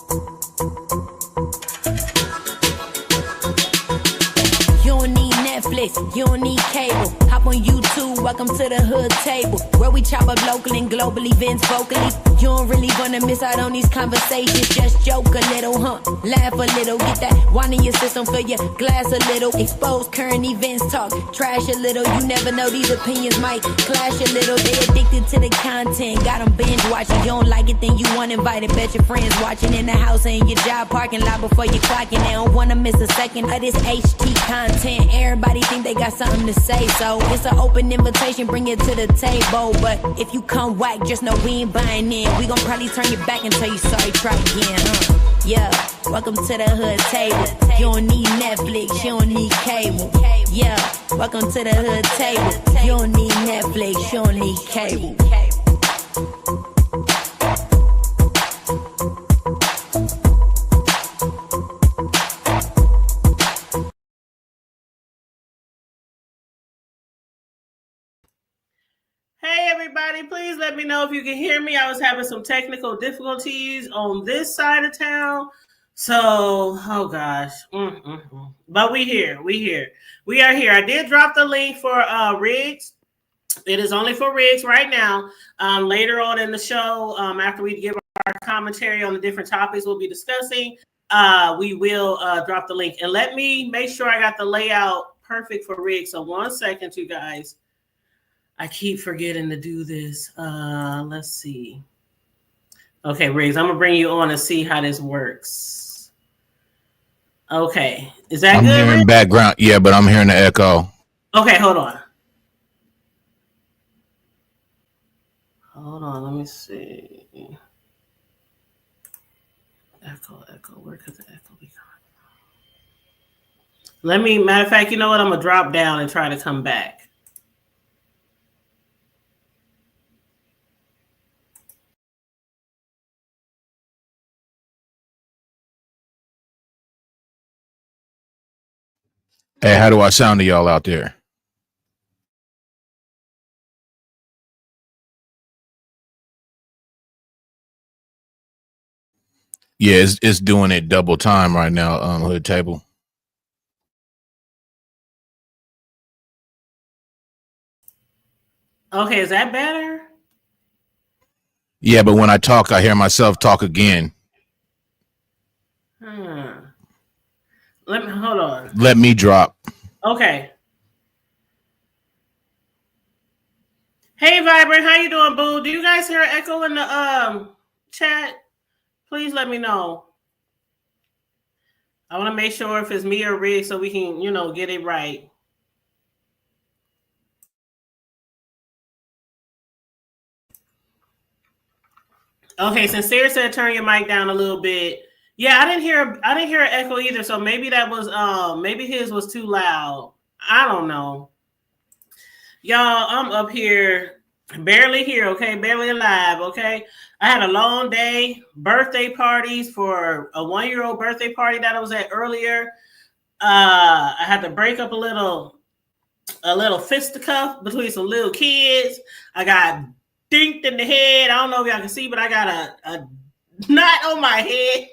You don't need Netflix, you don't need cable. Hop on YouTube, welcome to the hood table, where we chop up local and global events vocally. You don't really wanna miss out on these conversations. Just joke a little, laugh a little, get that wine in your system, fill your glass a little. Expose current events, talk trash a little. You never know, these opinions might clash a little. They addicted to the content, got them binge watching. You don't like it, then you want invited. Bet your friends watching in the house and your job parking lot before you clocking. They don't wanna miss a second of this HT content. Everybody think they got something to say, so it's an open invitation, bring it to the table. But if you come whack, just know we ain't buying in. We gon' probably turn your back and tell you sorry, try again, Yeah, welcome to the hood table. You don't need Netflix, you don't need cable. Yeah, welcome to the hood table. You don't need Netflix, you don't need cable. Hey everybody, please let me know if you can hear me. I was having some technical difficulties on this side of town. So, oh gosh. But we are here. I did drop the link for Riggs. It is only for Riggs right now. Later on in the show, after we give our commentary on the different topics we'll be discussing, we will drop the link. And let me make sure I got the layout perfect for Riggs. So 1 second, you guys. I keep forgetting to do this. Let's see. Okay, Riggs, I'm going to bring you on and see how this works. Okay. Is that good? I'm hearing background. Yeah, but I'm hearing the echo. Okay, hold on. Hold on, let me see. Echo. Where could the echo be coming? Matter of fact, you know what? I'm going to drop down and try to come back. Hey, how do I sound to y'all out there? Yeah, it's doing it double time right now, hood table. Okay, is that better? Yeah, but when I talk, I hear myself talk again. Hold on. Let me drop. Okay. Hey, Vibrant, how you doing, boo? Do you guys hear an echo in the chat? Please let me know. I want to make sure if it's me or Rick so we can, get it right. Okay, Sincere said turn your mic down a little bit. Yeah, I didn't hear an echo either, so maybe that was maybe his was too loud. I don't know. Y'all, I'm up here, barely here, okay? Barely alive, okay? I had a long day, birthday parties for a 1-year-old birthday party that I was at earlier. I had to break up a little fisticuff between some little kids. I got dinked in the head. I don't know if y'all can see, but I got a knot on my head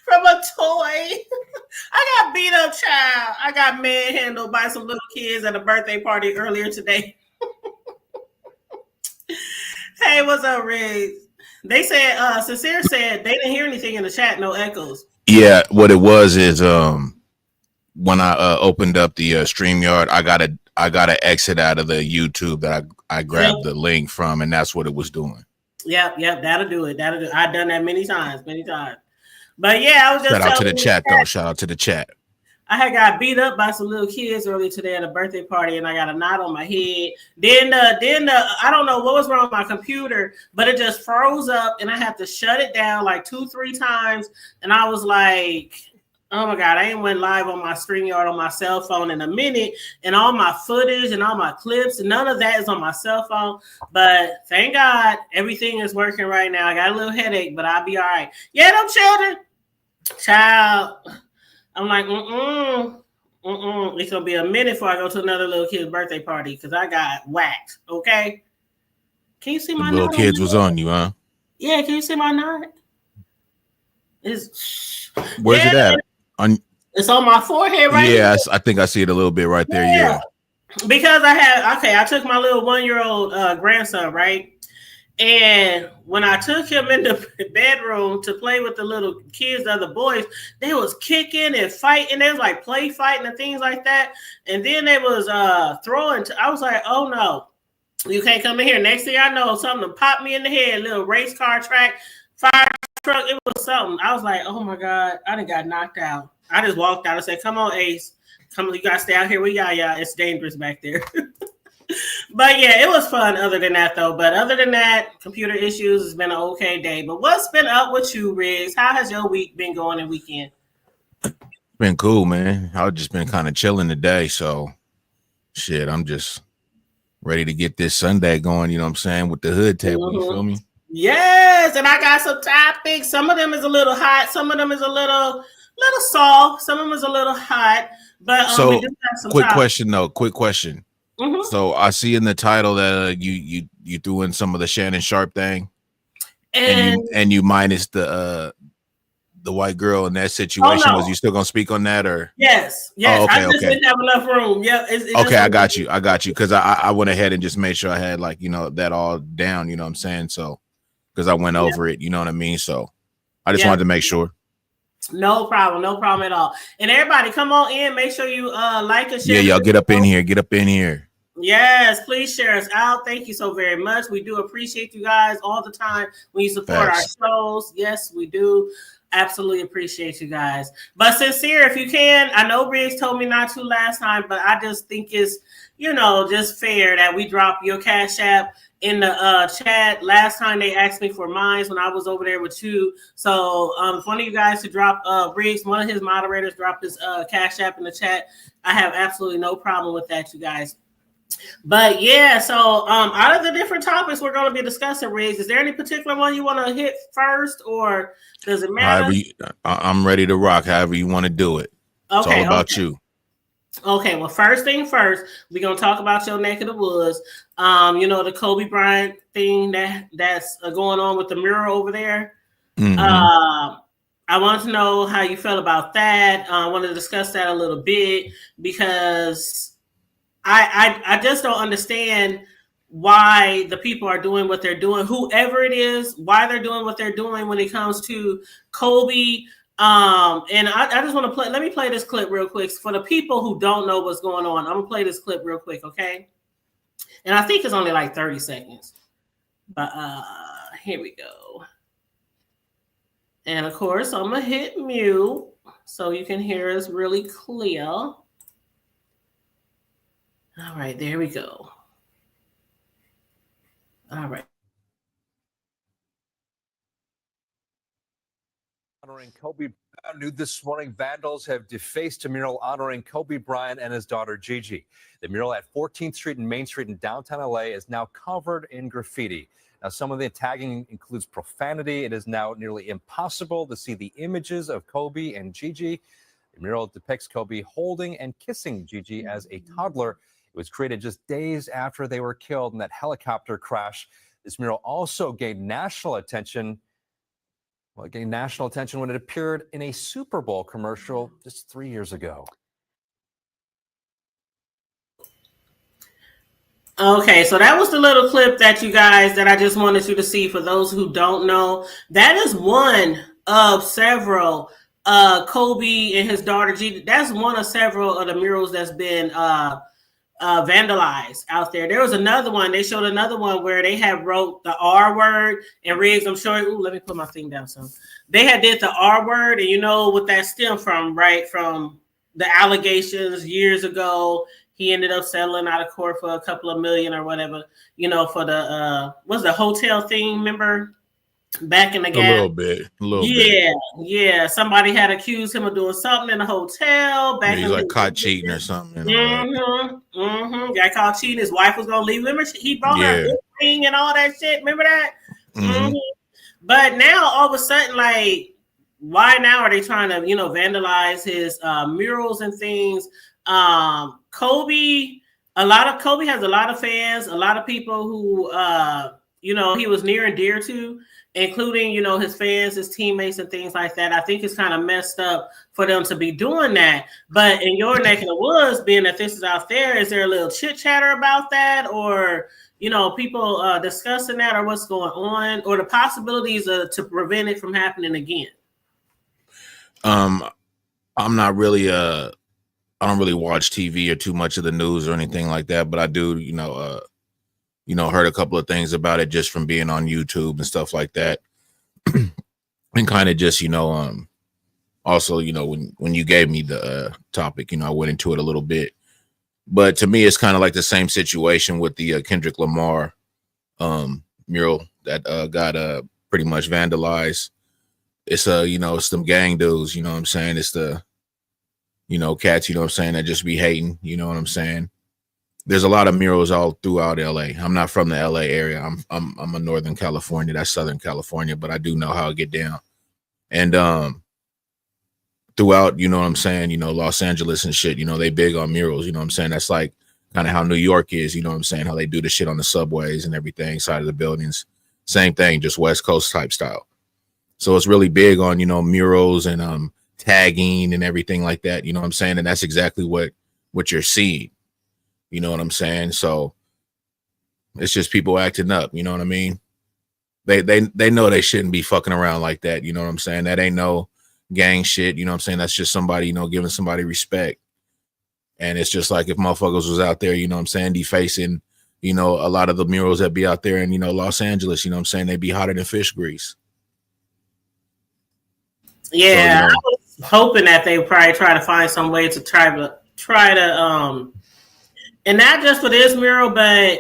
from a toy. I got beat up, child. I got manhandled by some little kids at a birthday party earlier today. Hey, what's up, Riggs? They said, Sincere said they didn't hear anything in the chat, no echoes. Yeah, what it was is when I opened up the StreamYard, I gotta exit out of the YouTube that I grabbed the link from, and that's what it was doing. Yep, that'll do it. I've done that many times. But yeah, I was just shout out to the chat though. Shout out to the chat. I had got beat up by some little kids earlier today at a birthday party, and I got a knot on my head. Then I don't know what was wrong with my computer, but it just froze up, and I had to shut it down like 2-3 times. And I was like, oh my God, I ain't went live on my StreamYard on my cell phone in a minute, and all my footage and all my clips, none of that is on my cell phone. But thank God everything is working right now. I got a little headache, but I'll be all right. Yeah, them children, child. I'm like, it's gonna be a minute before I go to another little kid's birthday party because I got whacked. Okay, can you see my little kids was on you, huh? Yeah, can you see my knot? Where's it at? It's on my forehead right here. Yeah, I think I see it a little bit right there. Yeah. Because I took my little 1-year-old grandson, right? And when I took him in the bedroom to play with the little kids, the other boys, they was kicking and fighting. They was like play fighting and things like that. And then they was throwing. I was like, oh no, you can't come in here. Next thing I know, something popped me in the head. Little race car track, fire truck. It was something. I was like, oh my God, I done got knocked out. I just walked out and said, come on, Ace. Come on, you gotta stay out here with y'all. It's dangerous back there. But yeah, it was fun other than that, though. But other than that, computer issues has been an okay day. But what's been up with you, Riggs? How has your week been going and weekend? Been cool, man. I've just been kind of chilling today. So, shit, I'm just ready to get this Sunday going, you know what I'm saying, with the hood table. You feel me? Yes, and I got some topics. Some of them is a little hot. Some of them is a little soft. Some of them is a little hot. But so, we do have some quick topics. question. So I see in the title that you threw in some of the Shannon Sharpe thing, and you minus the white girl in that situation. Was you still gonna speak on that or? Yes. Oh, okay, I just didn't have enough room. Yeah. Okay, I got you. Because I went ahead and just made sure I had that all down. You know what I'm saying? So because I went over it, you know what I mean. So I just wanted to make sure. No problem at all. And everybody, come on in. Make sure you like and share. Yeah, y'all get up in here. Yes, please share us out. Thank you so very much. We do appreciate you guys all the time when you support our shows. Yes, we do. Absolutely appreciate you guys. But sincere, if you can, I know Riggs told me not to last time, but I just think it's, just fair that we drop your Cash App in the chat. Last time they asked me for mine when I was over there with you. So if one of you guys to drop Riggs, one of his moderators dropped his Cash App in the chat, I have absolutely no problem with that, you guys. But yeah, so out of the different topics we're going to be discussing, Riggs, is there any particular one you want to hit first, or does it matter? I'm ready to rock. However you want to do it. It's all about you. Okay, well, first thing first, we're going to talk about your neck of the woods. The Kobe Bryant thing that's going on with the mural over there. Mm-hmm. I want to know how you felt about that. I want to discuss that a little bit because I just don't understand why the people are doing what they're doing, whoever it is, why they're doing what they're doing when it comes to Kobe. And I just want to let me play this clip real quick for the people who don't know what's going on. I'm gonna play this clip real quick, okay? And I think it's only like 30 seconds. But here we go. And of course, I'm gonna hit mute so you can hear us really clear. All right, there we go. All right. Honoring Kobe. New this morning, vandals have defaced a mural honoring Kobe Bryant and his daughter Gigi. The mural at 14th Street and Main Street in downtown LA is now covered in graffiti. Now, some of the tagging includes profanity. It is now nearly impossible to see the images of Kobe and Gigi. The mural depicts Kobe holding and kissing Gigi as a toddler. It was created just days after they were killed in that helicopter crash. This mural also gained national attention. Well, it gained national attention when it appeared in a Super Bowl commercial just 3 years ago. Okay, so that was the little clip that I just wanted you to see. For those who don't know, that is one of several Kobe and his daughter Gigi. That's one of several of the murals that's been vandalized out there. There was another one. They showed another one where they had wrote the R word, and Riggs, I'm sure. Ooh, let me put my thing down. So they had did the R word, and you know what that stemmed from, right? From the allegations years ago. He ended up settling out of court for a couple of million or whatever, for the what's the hotel thing, remember? Back in the game. A little bit. Yeah. Somebody had accused him of doing something in the hotel. He's like caught cheating or something. Got caught cheating. His wife was gonna leave him. He brought her a ring and all that shit. Remember that? Mm-hmm. But now all of a sudden, like, why now are they trying to, vandalize his murals and things? Kobe has a lot of fans, a lot of people who you know, he was near and dear to, including, you know, his fans, his teammates, and things like that. I think it's kind of messed up for them to be doing that. But in your neck of the woods, being that this is out there, is there a little chit chatter about that, or, you know, people discussing that, or what's going on, or the possibilities to prevent it from happening again? I'm not really I don't really watch TV or too much of the news or anything like that, but I do, heard a couple of things about it just from being on YouTube and stuff like that. And kind of just, also, when you gave me the topic, I went into it a little bit. But to me, it's kind of like the same situation with the Kendrick Lamar mural that got pretty much vandalized. It's it's some gang dudes, you know what I'm saying? It's the, cats, you know what I'm saying, that just be hating, you know what I'm saying? There's a lot of murals all throughout LA. I'm not from the LA area. I'm a Northern California, that's Southern California, but I do know how I get down. And throughout, you know what I'm saying, Los Angeles and shit, they big on murals, you know what I'm saying? That's like kind of how New York is, you know what I'm saying? How they do the shit on the subways and everything, side of the buildings. Same thing, just West Coast type style. So it's really big on, murals and tagging and everything like that, you know what I'm saying? And that's exactly what you're seeing. You know what I'm saying? So it's just people acting up, you know what I mean? They know they shouldn't be fucking around like that, you know what I'm saying? That ain't no gang shit, you know what I'm saying? That's just somebody, giving somebody respect. And it's just like if motherfuckers was out there, you know what I'm saying, defacing, a lot of the murals that be out there in, Los Angeles, you know what I'm saying? They'd be hotter than fish grease. Yeah, so, I was hoping that they would probably try to find some way to try to and not just for this mural, but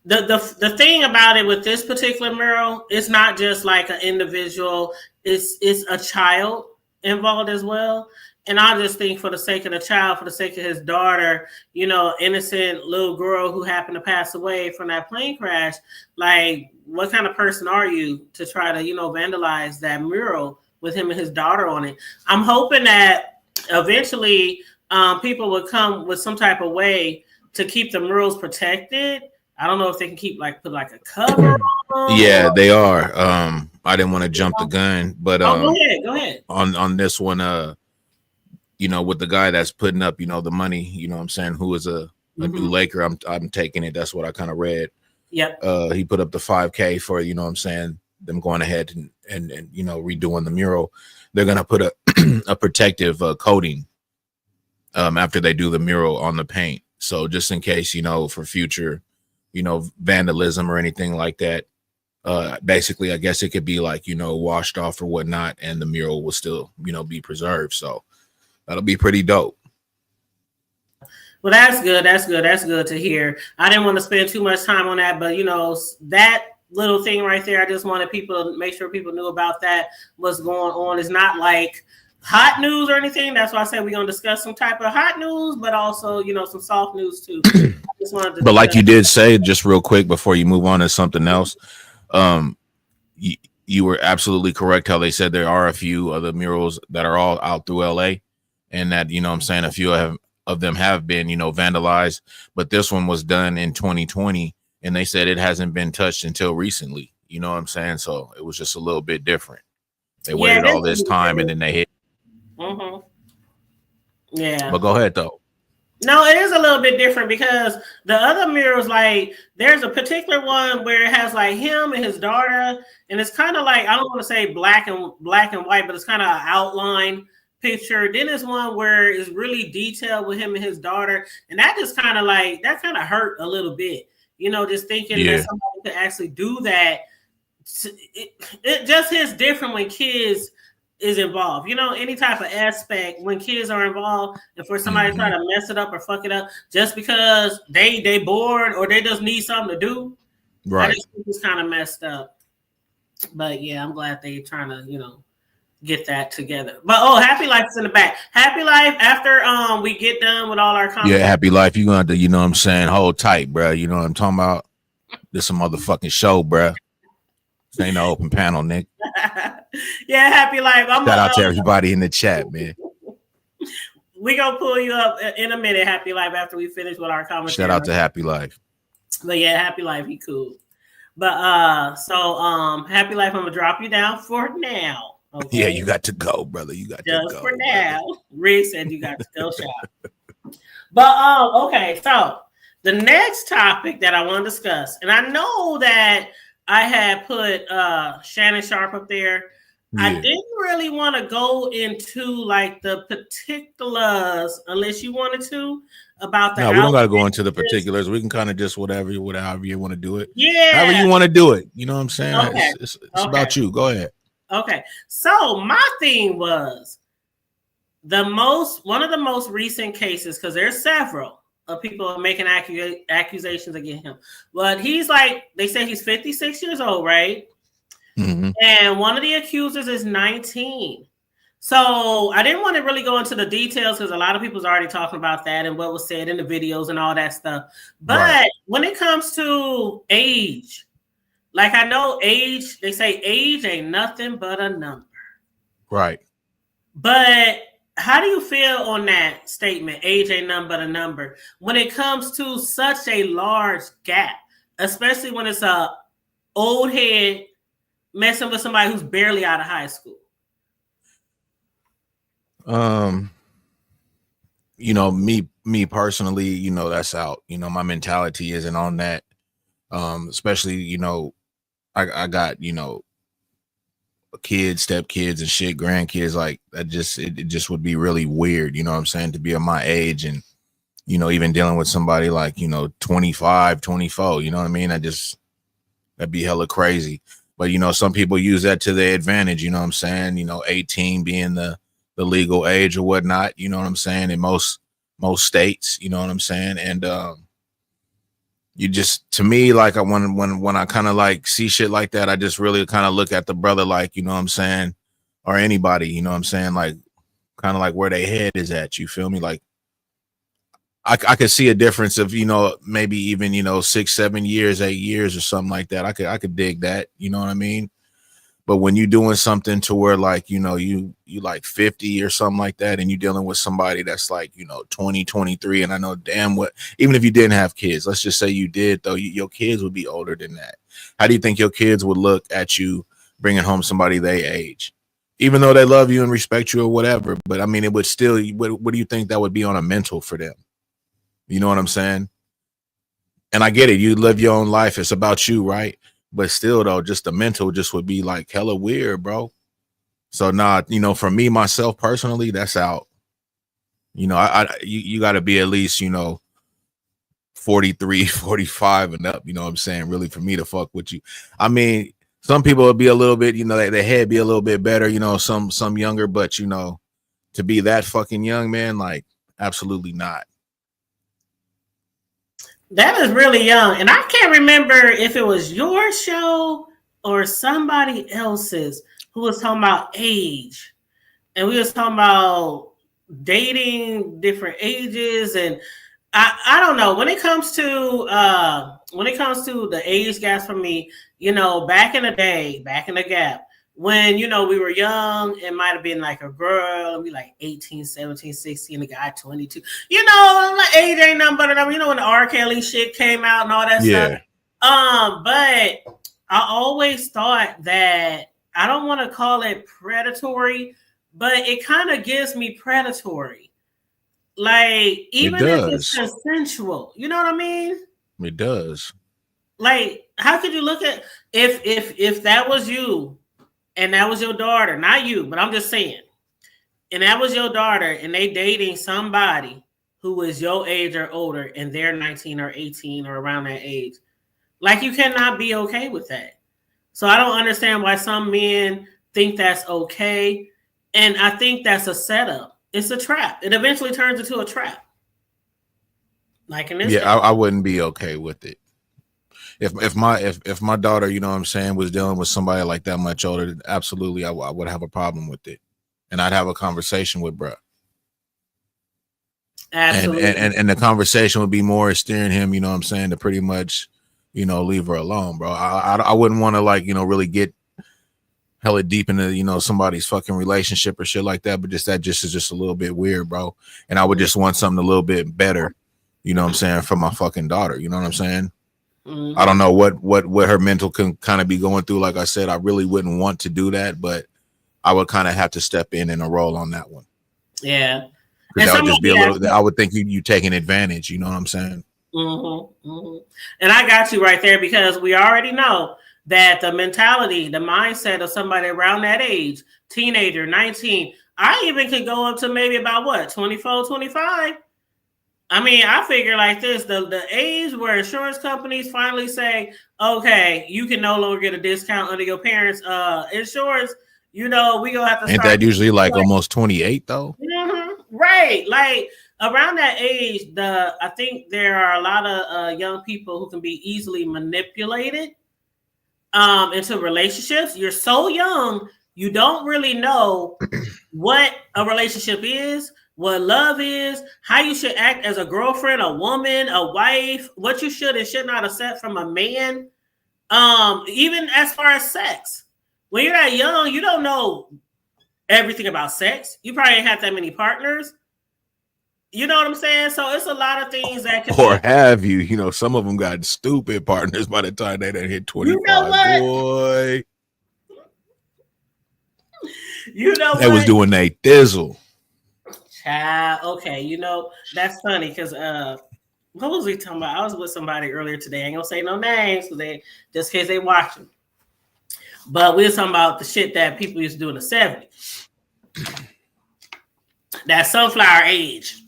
the thing about it with this particular mural, it's not just like an individual, it's a child involved as well. And I just think for the sake of the child, for the sake of his daughter, innocent little girl who happened to pass away from that plane crash, like what kind of person are you to try to, vandalize that mural with him and his daughter on it? I'm hoping that eventually people would come with some type of way to keep the murals protected. I don't know if they can put a cover on them. Yeah, they are. I didn't want to jump the gun, but go ahead. On this one, with the guy that's putting up, the money, you know what I'm saying, who is a new Laker, I'm taking it. That's what I kind of read. Yep. He put up the $5,000 for, you know what I'm saying, them going ahead and redoing the mural. They're gonna put a protective coating after they do the mural on the paint. So just in case, for future, vandalism or anything like that, basically, I guess it could be like, washed off or whatnot, and the mural will still, be preserved. So that'll be pretty dope. Well, that's good. That's good to hear. I didn't want to spend too much time on that, but that little thing right there, I just wanted people to make sure people knew about that, what's going on. It's not like hot news or anything. That's why I said we're going to discuss some type of hot news, but also, some soft news too. But like you did say, just real quick before you move on to something else, you were absolutely correct how they said there are a few other murals that are all out through LA, and that, I'm saying, a few of them have been, vandalized, but this one was done in 2020, and they said it hasn't been touched until recently. You know what I'm saying? So it was just a little bit different. They waited all this time and then they hit. Mm-hmm. Yeah. But go ahead though. No, it is a little bit different because the other murals, like there's a particular one where it has like him and his daughter, and it's kind of like, I don't want to say black and white, but it's kind of an outline picture. Then there's one where it's really detailed with him and his daughter, and that just kind of hurt a little bit, just thinking that somebody could actually do that. It just hits different when kids is involved, any type of aspect when kids are involved, and for somebody to try to mess it up or fuck it up just because they bored or they just need something to do, right? I just think it's kind of messed up. But yeah, I'm glad they trying to get that together. But Happy Life is in the back. Happy Life, after we get done with all our comments. Yeah, Happy Life, you're gonna have to, you know what I'm saying, hold tight, bro. You know what I'm talking about? This a motherfucking show, bro. This ain't no open panel, Nick. Yeah, Happy Life. Shout out to everybody in the chat, man. We gonna pull you up in a minute, Happy Life, after we finish with our commentary. Shout out to Happy Life. But yeah, Happy Life, he cool. But so happy life. I'm gonna drop you down for now. Okay. Yeah, you got to go, brother. You got Just to go for now. brother. Rick said you got to go shop. But okay, so the next topic that I want to discuss, and I know that I had put Shannon Sharpe up there. Yeah. I didn't really want to go into like the particulars unless you wanted to about the. No, we don't got to go into the particulars. We can kind of just whatever you want to do it. Yeah, however you want to do it. You know what I'm saying? Okay. It's about you. Go ahead. Okay, so my thing was one of the most recent cases, because there's several of people making accusations against him. But he's like, they say he's 56 years old, right? Mm-hmm. And one of the accusers is 19. So I didn't want to really go into the details because a lot of people's already talking about that and what was said in the videos and all that stuff. But when it comes to age, like I know age, they say age ain't nothing but a number. Right. But how do you feel on that statement, age ain't nothing but a number, when it comes to such a large gap, especially when it's a old head messing with somebody who's barely out of high school? You know, me personally, you know, that's out. You know, my mentality isn't on that. Especially, you know, I got, you know, kids, stepkids and shit, grandkids, like that it just would be really weird, you know what I'm saying, to be at my age and, you know, even dealing with somebody like, you know, 25, 24, you know what I mean? That'd be hella crazy. But, you know, some people use that to their advantage, you know what I'm saying? You know, 18 being the legal age or whatnot, you know what I'm saying, in most states, you know what I'm saying? And you just, to me, like when I kind of like see shit like that, I just really kind of look at the brother like, you know what I'm saying, or anybody, you know what I'm saying, like kind of like where their head is at, you feel me? Like I could see a difference of, you know, maybe even, you know, 6, 7 years, 8 years or something like that. I could dig that, you know what I mean? But when you're doing something to where like, you know, you like 50 or something like that, and you're dealing with somebody that's like, you know, 20, 23, and I know damn what, even if you didn't have kids, let's just say you did, though, your kids would be older than that. How do you think your kids would look at you bringing home somebody their age? Even though they love you and respect you or whatever, but I mean, it would still, what do you think that would be on a mental for them? You know what I'm saying? And I get it. You live your own life. It's about you, right? But still, though, just the mental just would be like hella weird, bro. So you know, for me, myself personally, that's out. You know, you got to be at least, you know, 43, 45 and up, you know what I'm saying? Really, for me to fuck with you. I mean, some people would be a little bit, you know, their head be a little bit better, you know, some younger, but, you know, to be that fucking young, man, like, absolutely not. That is really young. And I can't remember if it was your show or somebody else's who was talking about age. And we was talking about dating different ages. And I don't know. When it comes to the age gaps for me, you know, back in the day, back in the gap, when, you know, we were young, it might have been like a girl, and we like 18, 17, 16, a guy 22. You know, like age ain't nothing but a number. You know, when the R. Kelly shit came out and all that stuff. But I always thought that, I don't want to call it predatory, but it kind of gives me predatory. Like, even if it's consensual, you know what I mean? It does. Like, how could you look at, if that was you, and that was your daughter, not you, but I'm just saying, and that was your daughter, and they dating somebody who is your age or older, and they're 19 or 18 or around that age, like, you cannot be okay with that. So I don't understand why some men think that's okay, and I think that's a setup. It's a trap. It eventually turns into a trap. Like in this case. I wouldn't be okay with it. If my daughter, you know what I'm saying, was dealing with somebody like that much older, absolutely, I would have a problem with it, and I'd have a conversation with bruh. Absolutely. And the conversation would be more steering him, you know what I'm saying, to pretty much, you know, leave her alone, bro. I wouldn't want to, like, you know, really get hella deep into, you know, somebody's fucking relationship or shit like that, but that is just a little bit weird, bro. And I would just want something a little bit better, you know what I'm saying, for my fucking daughter, you know what I'm saying? I don't know what her mental can kind of be going through. Like I said, I really wouldn't want to do that, but I would kind of have to step in a role on that one. Yeah. Because that would just be a little, I would think you taking advantage, you know what I'm saying? And I got you right there, because we already know that the mentality, the mindset of somebody around that age, teenager, 19, I even could go up to maybe about what, 24, 25. I mean, I figure like this, the age where insurance companies finally say, okay, you can no longer get a discount under your parents' insurance, you know, we gonna have to Ain't that usually like almost 28 though? Right. Like around that age, I think there are a lot of young people who can be easily manipulated into relationships. You're so young, you don't really know what a relationship is, what love is, how you should act as a girlfriend, a woman, a wife, what you should and should not accept from a man. Even as far as sex. When you're that young, you don't know everything about sex. You probably ain't had that many partners. You know what I'm saying? So it's a lot of things that can have you. You know, some of them got stupid partners by the time they done hit 25. You know what? Boy. You know they was doing they thizzle. Child, okay, you know, that's funny because what was we talking about? I was with somebody earlier today. I ain't gonna say no names, so they just in case they watching. But we were talking about the shit that people used to do in the 70s. That sunflower age.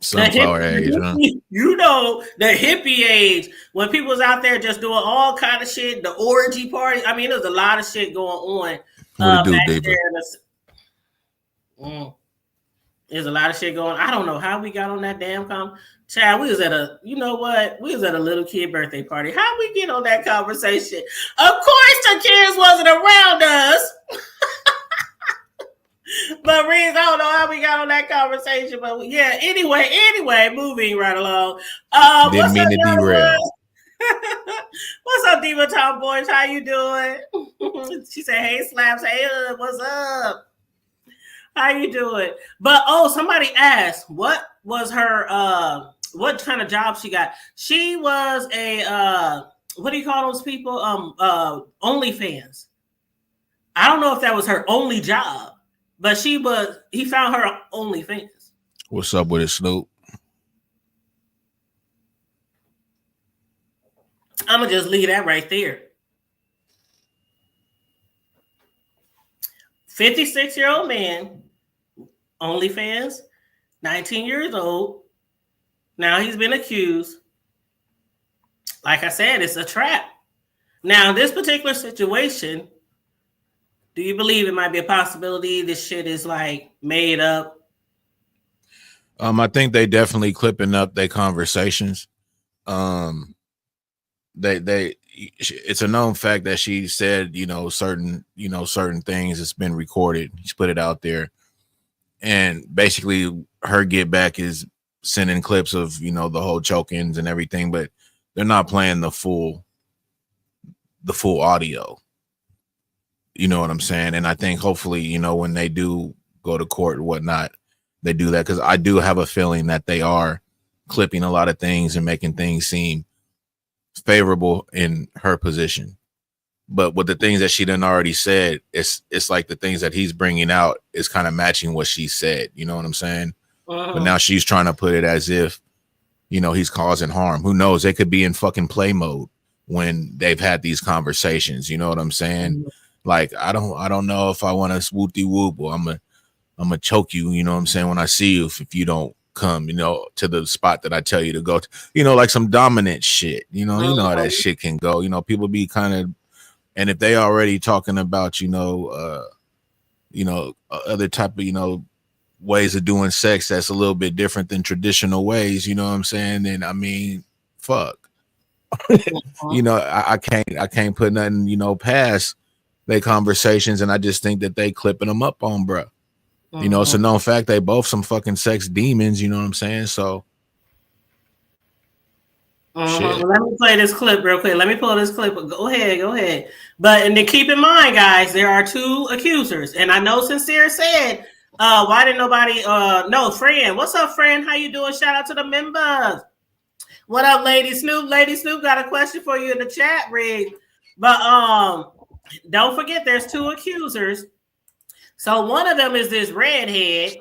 Sunflower age, huh? You know, the hippie age, when people was out there just doing all kind of shit, the orgy party. I mean, there's a lot of shit going on. There's a lot of shit going on. I don't know how we got on that damn Chad, we was at a little kid birthday party. How we get on that conversation? Of course the kids wasn't around us. But Reese, I don't know how we got on that conversation. But yeah, anyway, moving right along. Didn't mean to derail. What's up, Diva Tomboys? How you doing? She said, hey, Slaps. Hey, what's up? How you doing? But somebody asked, what was her what kind of job she got? She was a what do you call those people? OnlyFans. I don't know if that was her only job, but he found her OnlyFans. What's up with it, Snoop? I'm gonna just leave that right there. 56-year-old man, OnlyFans, 19 years old. Now he's been accused. Like I said, it's a trap. Now, this particular situation, do you believe it might be a possibility this shit is like made up? I think they definitely clipping up their conversations. It's a known fact that she said, certain things. It's been recorded. She put it out there, and basically her get back is sending clips of the whole choke-ins and everything, but they're not playing the full audio. You know what I'm saying? And I think hopefully when they do go to court or whatnot, they do that, because I do have a feeling that they are clipping a lot of things and making things seem favorable in her position. But with the things that she done already said, it's like the things that he's bringing out is kind of matching what she said. You know what I'm saying? But now she's trying to put it as if he's causing harm. Who knows? They could be in fucking play mode when they've had these conversations. You know what I'm saying? Like, I don't know if I want to swoop-de whoop, or I'm gonna choke you. You know what I'm saying? When I see you, if you don't come, to the spot that I tell you to go to, like some dominant shit. You know how that shit can go. People be kind of, and if they already talking about, other type of, ways of doing sex that's a little bit different than traditional ways, you know what I'm saying? Then I mean, fuck. I can't put nothing, past their conversations, and I just think that they clipping them up on, bro. It's a known fact they both some fucking sex demons, you know what I'm saying? So let me play this clip real quick. Let me pull this clip. Go ahead. But and then keep in mind, guys, there are two accusers. And I know Sincere said, why didn't nobody no, Fran? What's up, Fran? How you doing? Shout out to the members. What up, Lady Snoop? Lady Snoop got a question for you in the chat, Rig. But don't forget, there's 2 accusers. So one of them is this redhead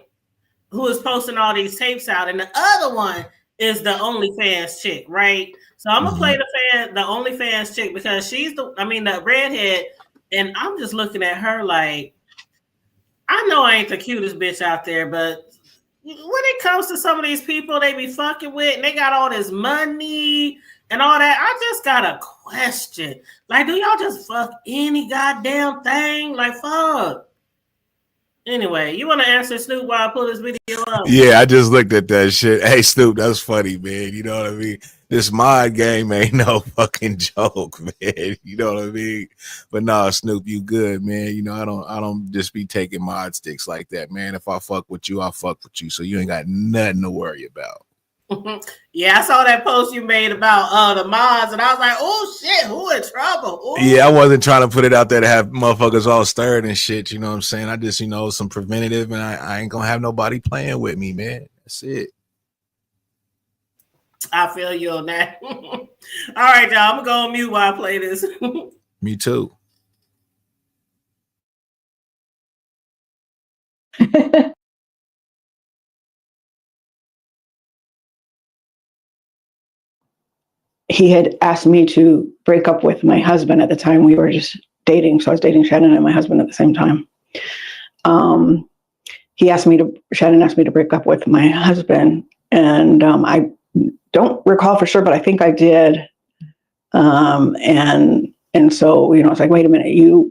who is posting all these tapes out, and the other one is the OnlyFans chick, right? So I'm gonna play the OnlyFans chick because she's the redhead, and I'm just looking at her like, I know I ain't the cutest bitch out there, but when it comes to some of these people they be fucking with, and they got all this money and all that, I just got a question. Like, do y'all just fuck any goddamn thing? Like, fuck. Anyway, you want to answer, Snoop, while I pull this video up? Yeah, I just looked at that shit. Hey, Snoop, that's funny, man. You know what I mean? This mod game ain't no fucking joke, man. You know what I mean? But nah, Snoop, you good, man. You know, I don't just be taking mod sticks like that, man. If I fuck with you, I'll fuck with you. So you ain't got nothing to worry about. Yeah, I saw that post you made about the mods, and I was like, oh shit, who in trouble? Ooh. Yeah, I wasn't trying to put it out there to have motherfuckers all stirred and shit. You know what I'm saying? I just, some preventative, and I ain't gonna have nobody playing with me, man. That's it. I feel you on that. All right, y'all. I'm gonna go on mute while I play this. Me too. He had asked me to break up with my husband at the time. We were just dating. So I was dating Shannon and my husband at the same time. Shannon asked me to break up with my husband. And I don't recall for sure, but I think I did. And so, it's like, wait a minute, you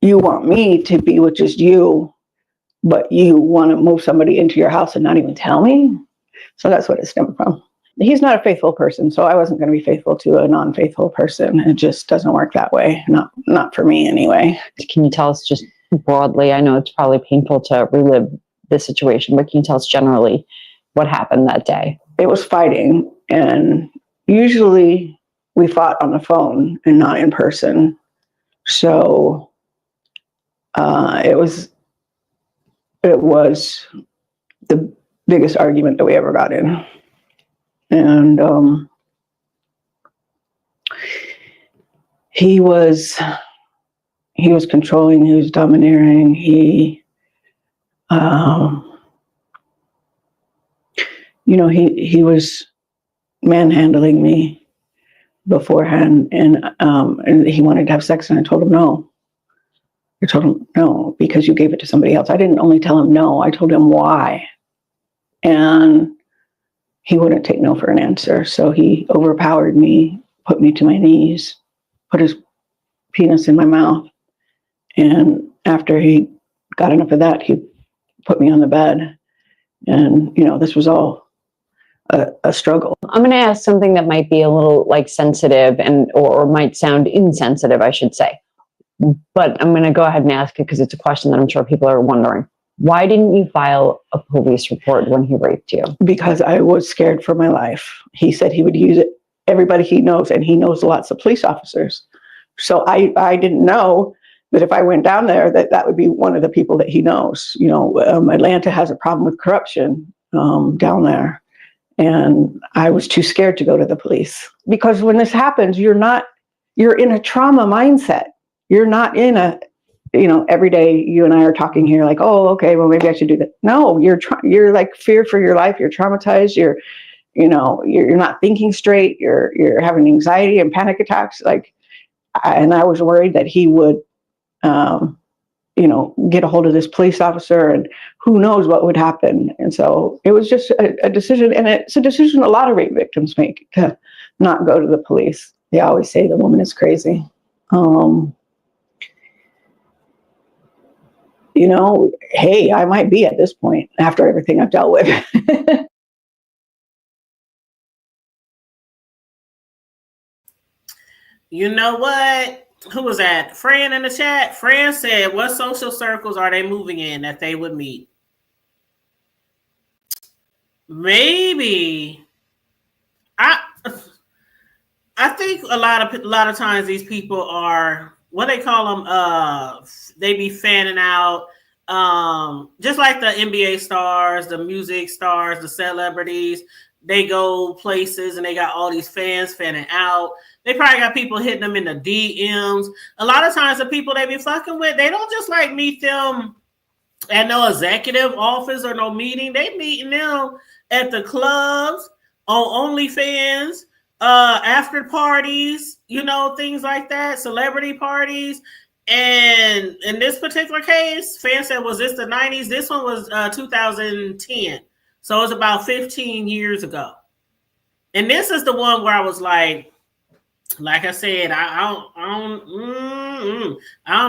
want me to be with just you, but you want to move somebody into your house and not even tell me? So that's what it stemmed from. He's not a faithful person, so I wasn't going to be faithful to a non-faithful person. It just doesn't work that way. Not for me anyway. Can you tell us just broadly, I know it's probably painful to relive this situation, but can you tell us generally what happened that day? It was fighting, and usually we fought on the phone and not in person. So it was the biggest argument that we ever got in. And he was controlling, he was domineering, he was manhandling me beforehand, and he wanted to have sex, and I told him no. I told him no, because you gave it to somebody else. I didn't only tell him no, I told him why. And he wouldn't take no for an answer. So he overpowered me, put me to my knees, put his penis in my mouth. And after he got enough of that, he put me on the bed. And, this was all a struggle. I'm going to ask something that might be a little sensitive or might sound insensitive, I should say. But I'm going to go ahead and ask it because it's a question that I'm sure people are wondering. Why didn't you file a police report when he raped you? Because I was scared for my life. He said he would use it. Everybody he knows, and he knows lots of police officers. So I didn't know that if I went down there, that would be one of the people that he knows. Atlanta has a problem with corruption down there. And I was too scared to go to the police. Because when this happens, you're in a trauma mindset. You're not in a, every day you and I are talking here like, oh, okay, well, maybe I should do that. No, you're like fear for your life. You're traumatized. You're not thinking straight. You're having anxiety and panic attacks. And I was worried that he would, get a hold of this police officer, and who knows what would happen. And so it was just a decision, and it's a decision a lot of rape victims make, to not go to the police. They always say the woman is crazy. Hey, I might be at this point after everything I've dealt with. You know what? Who was that? Fran in the chat. Fran said, what social circles are they moving in that they would meet? Maybe. I think a lot of times these people are, what they call them, they be fanning out, just like the NBA stars, the music stars, the celebrities. they go places and they got all these fans fanning out. They probably got people hitting them in the DMs. A lot of times the people they be fucking with, they don't just like meet them at no executive office or no meeting. They meeting them at the clubs, on OnlyFans, after parties, you know, things like that, celebrity parties. And in this particular case, fan said, was this the 90s? This one was 2010. So it's about 15 years ago. And this is the one where I was like I said, I don't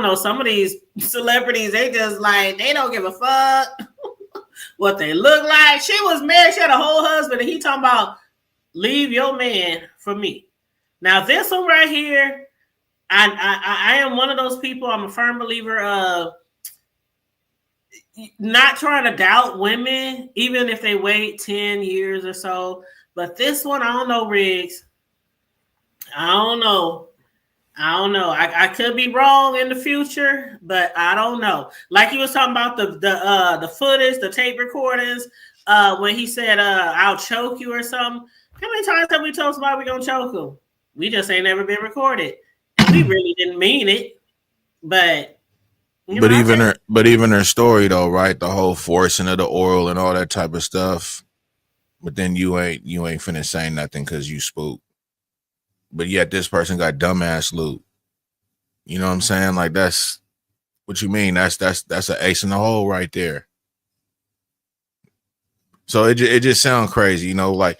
know. Some of these celebrities, they just like, they don't give a fuck what they look like. She was married. She had a whole husband, and he talking about leave your man for me. Now this one right here, I am one of those people. I'm a firm believer of not trying to doubt women, even if they wait 10 years or so. But this one, I don't know, Riggs. I don't know. I could be wrong in the future, but I don't know. Like you was talking about the footage, the tape recordings, when he said, I'll choke you or something. How many times have we told somebody we're going to choke them? We just ain't never been recorded. We really didn't mean it, but even her story though, right? The whole forcing of the oral and all that type of stuff. But then you ain't finna say nothing because you spooked. But yet this person got dumbass loot. You know what I'm saying? Like that's what you mean. That's an ace in the hole right there. So it just sounds crazy, you know. Like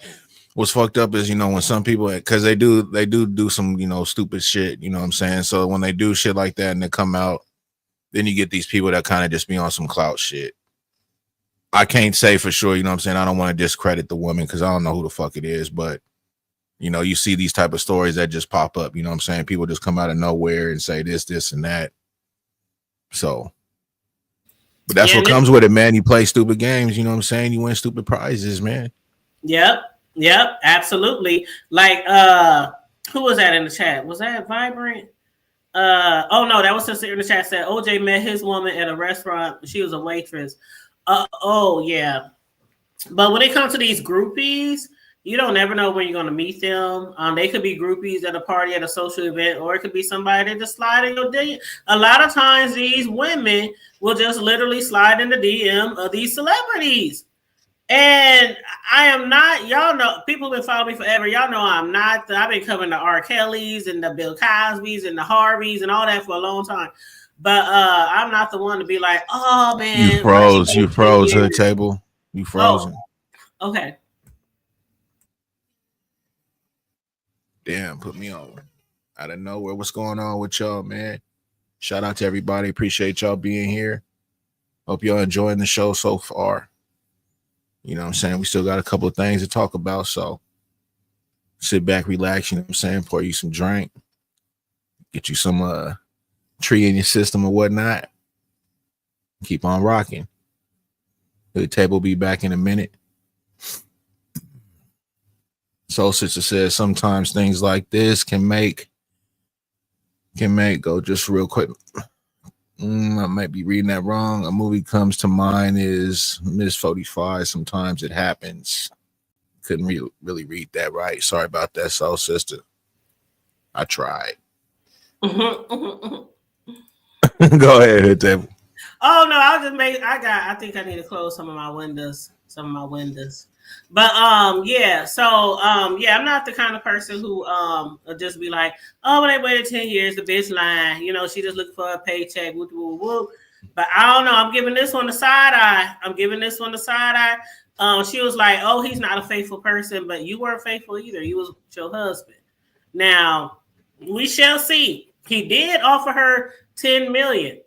what's fucked up is, you know, when some people, because they do some, you know, stupid shit, you know what I'm saying? So when they do shit like that and they come out, then you get these people that kind of just be on some clout shit. I can't say for sure, you know what I'm saying? I don't want to discredit the woman because I don't know who the fuck it is, but you know, you see these type of stories that just pop up, you know what I'm saying? People just come out of nowhere and say this, and that. So, but that's what comes with it, man. You play stupid games, you know what I'm saying? You win stupid prizes, man. Yep, absolutely. Like, who was that in the chat? Was that Vibrant? Oh no, that was Sincere in the chat. Said OJ met his woman at a restaurant. She was a waitress. Oh yeah. But when it comes to these groupies, you don't ever know when you're going to meet them. They could be groupies at a party, at a social event, or it could be somebody that just slide in your DM. A lot of times these women will just literally slide in the DM of these celebrities. And I am not, y'all know, people have been following me forever. Y'all know I'm not, I've been covering the R. Kellys and the Bill Cosbys and the Harveys and all that for a long time. But I'm not the one to be like, oh man. You froze to the table. You frozen. Oh, okay. Damn, put me on. Out of nowhere. What's going on with y'all, man? Shout out to everybody. Appreciate y'all being here. Hope y'all enjoying the show so far. You know what I'm saying? We still got a couple of things to talk about, so sit back, relax, you know what I'm saying? Pour you some drink. Get you some tree in your system or whatnot. Keep on rocking. The table will be back in a minute. Soul Sister says sometimes things like this can make go just real quick. I might be reading that wrong. A movie comes to mind is Miss 45. Sometimes it happens. Couldn't really read that right. Sorry about that, Soul Sister. I tried. Go ahead, table. Oh no, I think I need to close some of my windows. But yeah, so I'm not the kind of person who will just be like, oh, when they waited 10 years, the bitch lying, you know, she just looking for a paycheck, whoop, whoop, whoop. But I don't know, I'm giving this one the side eye. She was like, oh, he's not a faithful person, but you weren't faithful either. You was your husband. Now we shall see. He did offer her $10 million.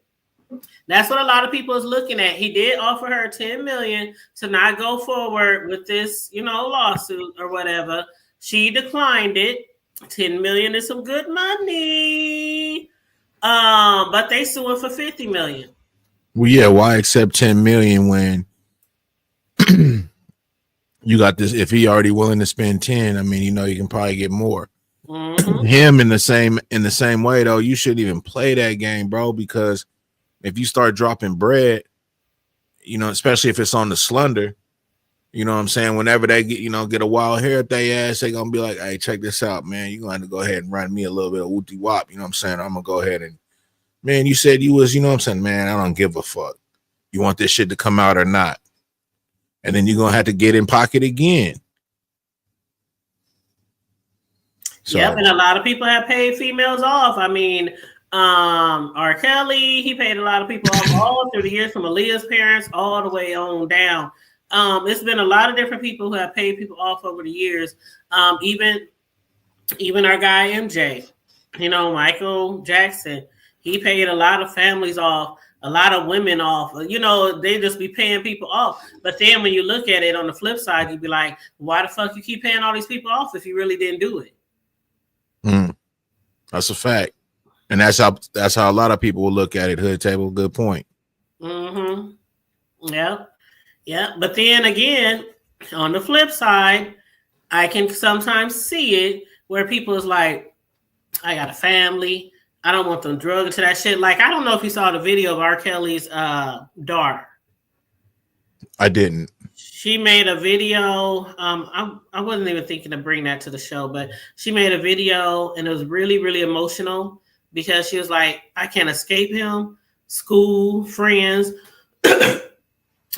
That's what a lot of people is looking at. He did offer her $10 million to not go forward with this, you know, lawsuit or whatever. She declined it. $10 million is some good money. But they suing for $50 million. Well, yeah, why accept $10 million when you got this? If he already willing to spend 10, I mean, you know, you can probably get more. Mm-hmm. Him in the same way though, you shouldn't even play that game, bro, because if you start dropping bread, you know, especially if it's on the slender, You know what I'm saying? Whenever they get a wild hair at their ass, they gonna be like, hey, check this out, man. You're gonna have to go ahead and run me a little bit of whoopty wop. You know what I'm saying? I'm gonna go ahead and, man, you said you was, you know what I'm saying? Man, I don't give a fuck. You want this shit to come out or not? And then you're gonna have to get in pocket again. So, yep, and a lot of people have paid females off. I mean, R. Kelly, he paid a lot of people off all through the years, from Aaliyah's parents all the way on down. It's been a lot of different people who have paid people off over the years. Even our guy MJ, Michael Jackson, he paid a lot of families off, a lot of women off. They just be paying people off. But then when you look at it on the flip side, you'd be like, why the fuck you keep paying all these people off if you really didn't do it? That's a fact. And that's how a lot of people will look at it. Hood Table, good point. Yeah. But then again, on the flip side, I can sometimes see it where people is like, I got a family. I don't want them drug into that shit. Like, I don't know if you saw the video of R. Kelly's daughter. I didn't. She made a video. I wasn't even thinking to bring that to the show, but she made a video and it was really, really emotional because she was like, I can't escape him. School, friends,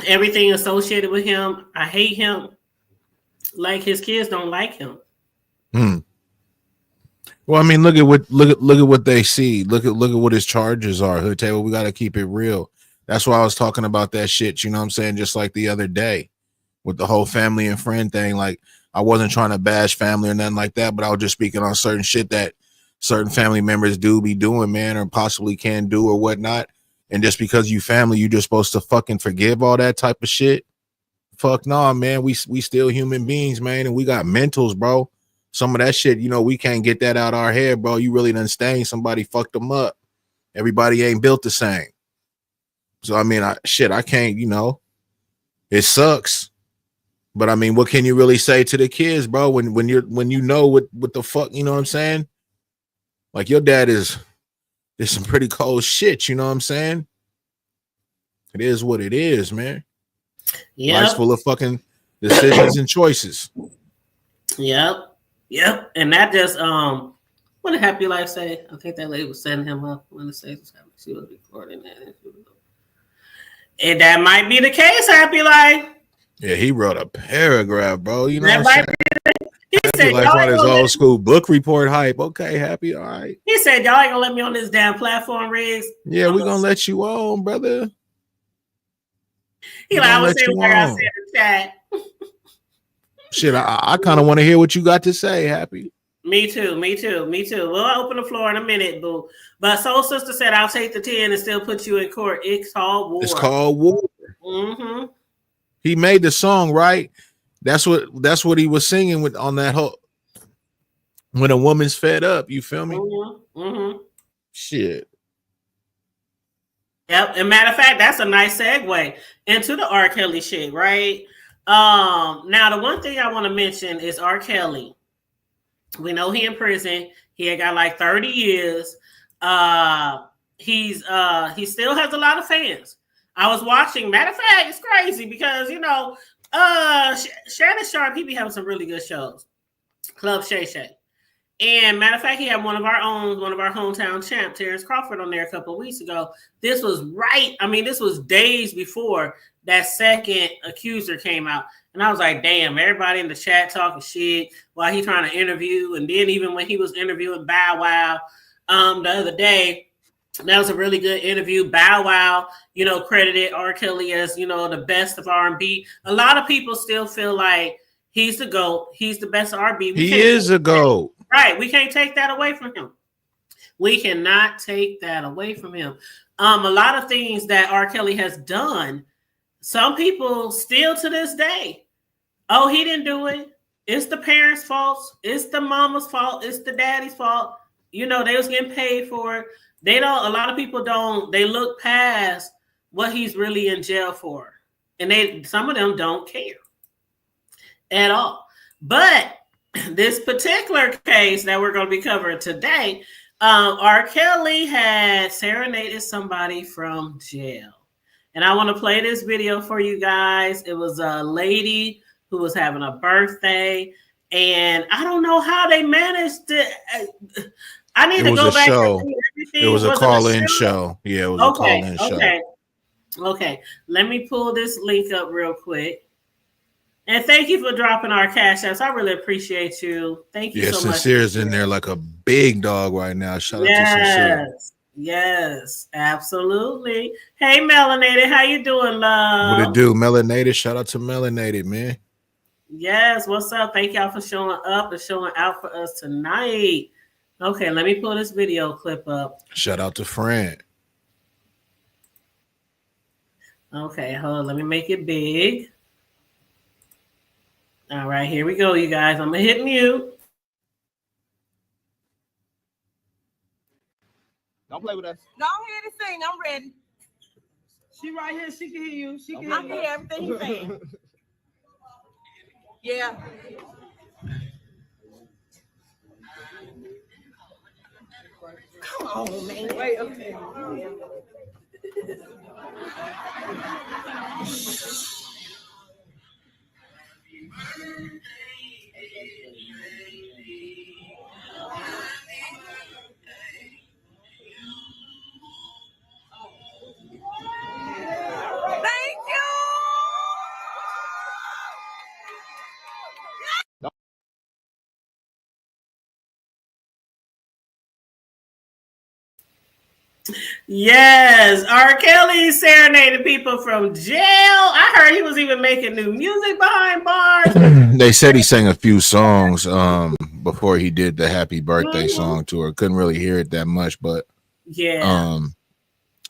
everything associated with him. I hate him. Like, his kids don't like him. Well, I mean, look at what they see. Look at what his charges are. Hood Table, we got to keep it real. That's why I was talking about that shit. You know what I'm saying? Just like the other day with the whole family and friend thing. Like, I wasn't trying to bash family or nothing like that, but I was just speaking on certain shit that certain family members do be doing, man, or possibly can do or whatnot. And just because you family, you just supposed to fucking forgive all that type of shit. Fuck no, man. We still human beings, man, and we got mentals, bro. Some of that shit, we can't get that out our head, bro. You really done stained somebody, fucked them up. Everybody ain't built the same. So I mean, I can't, it sucks. But I mean, what can you really say to the kids, bro? When you know what the fuck, you know what I'm saying? Like, your dad is some pretty cold shit, you know what I'm saying? It is what it is, man. Yeah. Life's full of fucking decisions and choices. Yep. And that just what did Happy Life say? I think that lady was setting him up when the say was happening. She was recording that. And that might be the case, Happy Life. Yeah, he wrote a paragraph, bro. You know that what I'm saying? He said, like on his old school book report hype. Okay, Happy, all right. He said, y'all ain't gonna let me on this damn platform, Riggs. Yeah, we're gonna let you on, brother. He like, I was saying what I said in the chat. Shit, I kind of want to hear what you got to say, Happy. Me too. We'll open the floor in a minute, boo. But Soul Sister said, I'll take the 10 and still put you in court. It's called war. It's called war. Mm-hmm. He made the song, right? That's what he was singing with on that whole when a woman's fed up. You feel me? Mm-hmm. Shit. Yep. And matter of fact, that's a nice segue into the R. Kelly shit, right? Now the one thing I want to mention is R. Kelly. We know he in prison. He had got like 30 years. He still has a lot of fans. I was watching. Matter of fact, it's crazy because Shannon Sharpe, he be having some really good shows. Club Shay Shay. And matter of fact, he had one of our hometown champ, Terrence Crawford, on there a couple of weeks ago. This was this was days before that second accuser came out. And I was like, damn, everybody in the chat talking shit while he trying to interview. And then even when he was interviewing Bow Wow the other day, that was a really good interview. Bow Wow, credited R. Kelly as, the best of R&B. A lot of people still feel like he's the GOAT. He's the best R&B. He is a GOAT. Right. We can't take that away from him. We cannot take that away from him. A lot of things that R. Kelly has done, some people still to this day, oh, he didn't do it. It's the parents' fault. It's the mama's fault. It's the daddy's fault. They was getting paid for it. A lot of people they look past what he's really in jail for. And some of them don't care at all. But this particular case that we're going to be covering today, R. Kelly had serenaded somebody from jail. And I want to play this video for you guys. It was a lady who was having a birthday, and I don't know how they managed to. I need to go back and read everything. It was a call-in show. Yeah, it was a call-in show. Okay. Let me pull this link up real quick. And thank you for dropping our cash apps. I really appreciate you. Thank you so much. Sincere's in there like a big dog right now. Shout out to Sincere. Yes, absolutely. Hey, Melanated, how you doing, love? What it do, Melanated? Shout out to Melanated, man. Yes, what's up? Thank y'all for showing up and showing out for us tonight. Okay, let me pull this video clip up. Shout out to Fran. Okay, hold on. Let me make it big. All right, here we go, you guys. I'm going to hit mute. Don't play with us. Go ahead and sing. I'm ready. She right here. She can hear you. She can I can hear everything you saying. Yeah. Come on, man. Wait, okay. Thank you. Yes, R. Kelly serenaded people from jail. I heard he was even making new music behind bars. They said he sang a few songs before he did the Happy Birthday song tour. Couldn't really hear it that much, but yeah.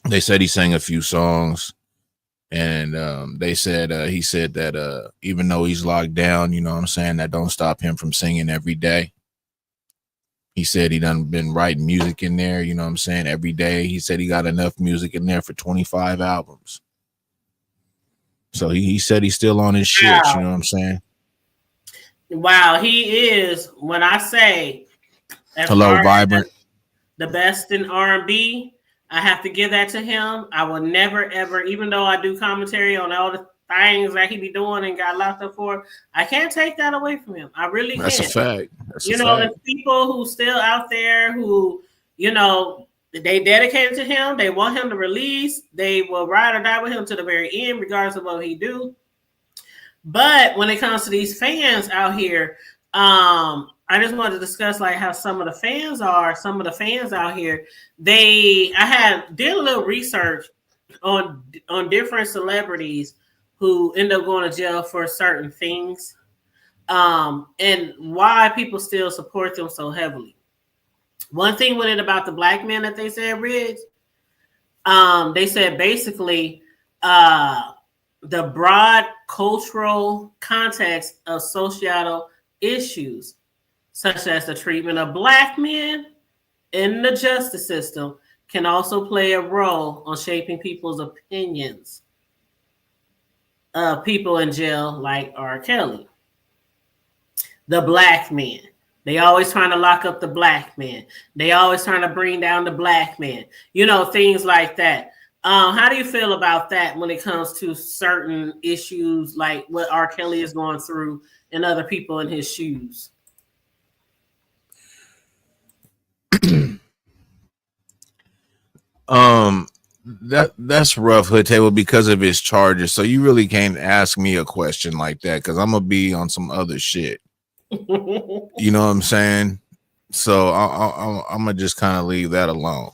They said he sang a few songs, and they said he said that even though he's locked down, you know what I'm saying, that don't stop him from singing every day. He said he done been writing music in there, you know what I'm saying, every day. He said he got enough music in there for 25 albums. So he said he's still on his shit, you know what I'm saying? Wow, he is, when I say Hello, Vibrant. The best in R&B, I have to give that to him. I will never, ever, even though I do commentary on all the things that he be doing and got locked up for, I can't take that away from him. I really can't. That's a fact. You know, there's people who still out there who, you know, they dedicated to him. They want him to release. They will ride or die with him to the very end, regardless of what he do. But when it comes to these fans out here, I just wanted to discuss like how some of the fans out here, I did a little research on different celebrities who end up going to jail for certain things, and why people still support them so heavily. One thing with it about the black men that they said, Riggs, they said basically the broad cultural context of societal issues, such as the treatment of black men in the justice system, can also play a role on shaping people's opinions of people in jail like R. Kelly. The black men. They always trying to lock up the black man. They always trying to bring down the black man. You know, things like that. How do you feel about that when it comes to certain issues like what R. Kelly is going through and other people in his shoes? That's rough, Hood Table, because of his charges. So you really can't ask me a question like that because I'm gonna be on some other shit. You know what I'm saying? So I'm gonna just kind of leave that alone.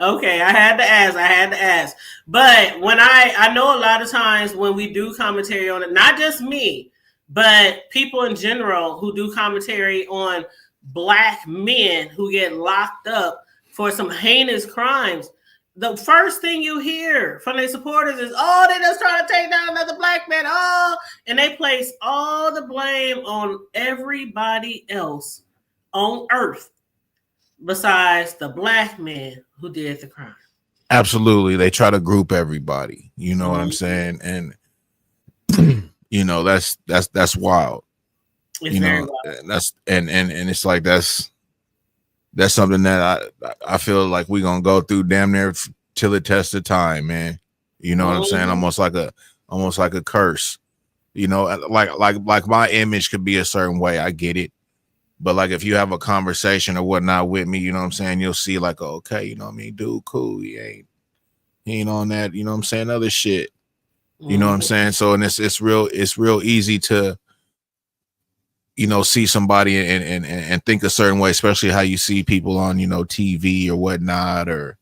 Okay, I had to ask. But when I know a lot of times when we do commentary on it, not just me, but people in general who do commentary on black men who get locked up for some heinous crimes, the first thing you hear from their supporters is, oh, they just trying to take down another black man. Oh, and they place all the blame on everybody else on earth besides the black man who did the crime. Absolutely. They try to group everybody. You know what I'm saying? And you know, that's wild. It's you know, wild. That's and it's like that's something that I feel like we're gonna go through damn near till it tests the time, man. You know what I'm saying? Almost like a curse. You know, like my image could be a certain way. I get it. But like if you have a conversation or whatnot with me, you know what I'm saying, you'll see like, oh, okay, you know what I mean, dude, cool. He ain't on that, you know what I'm saying, other shit. You know what I'm saying? So and it's real easy to, you know, see somebody and think a certain way, especially how you see people on, you know, TV or whatnot, or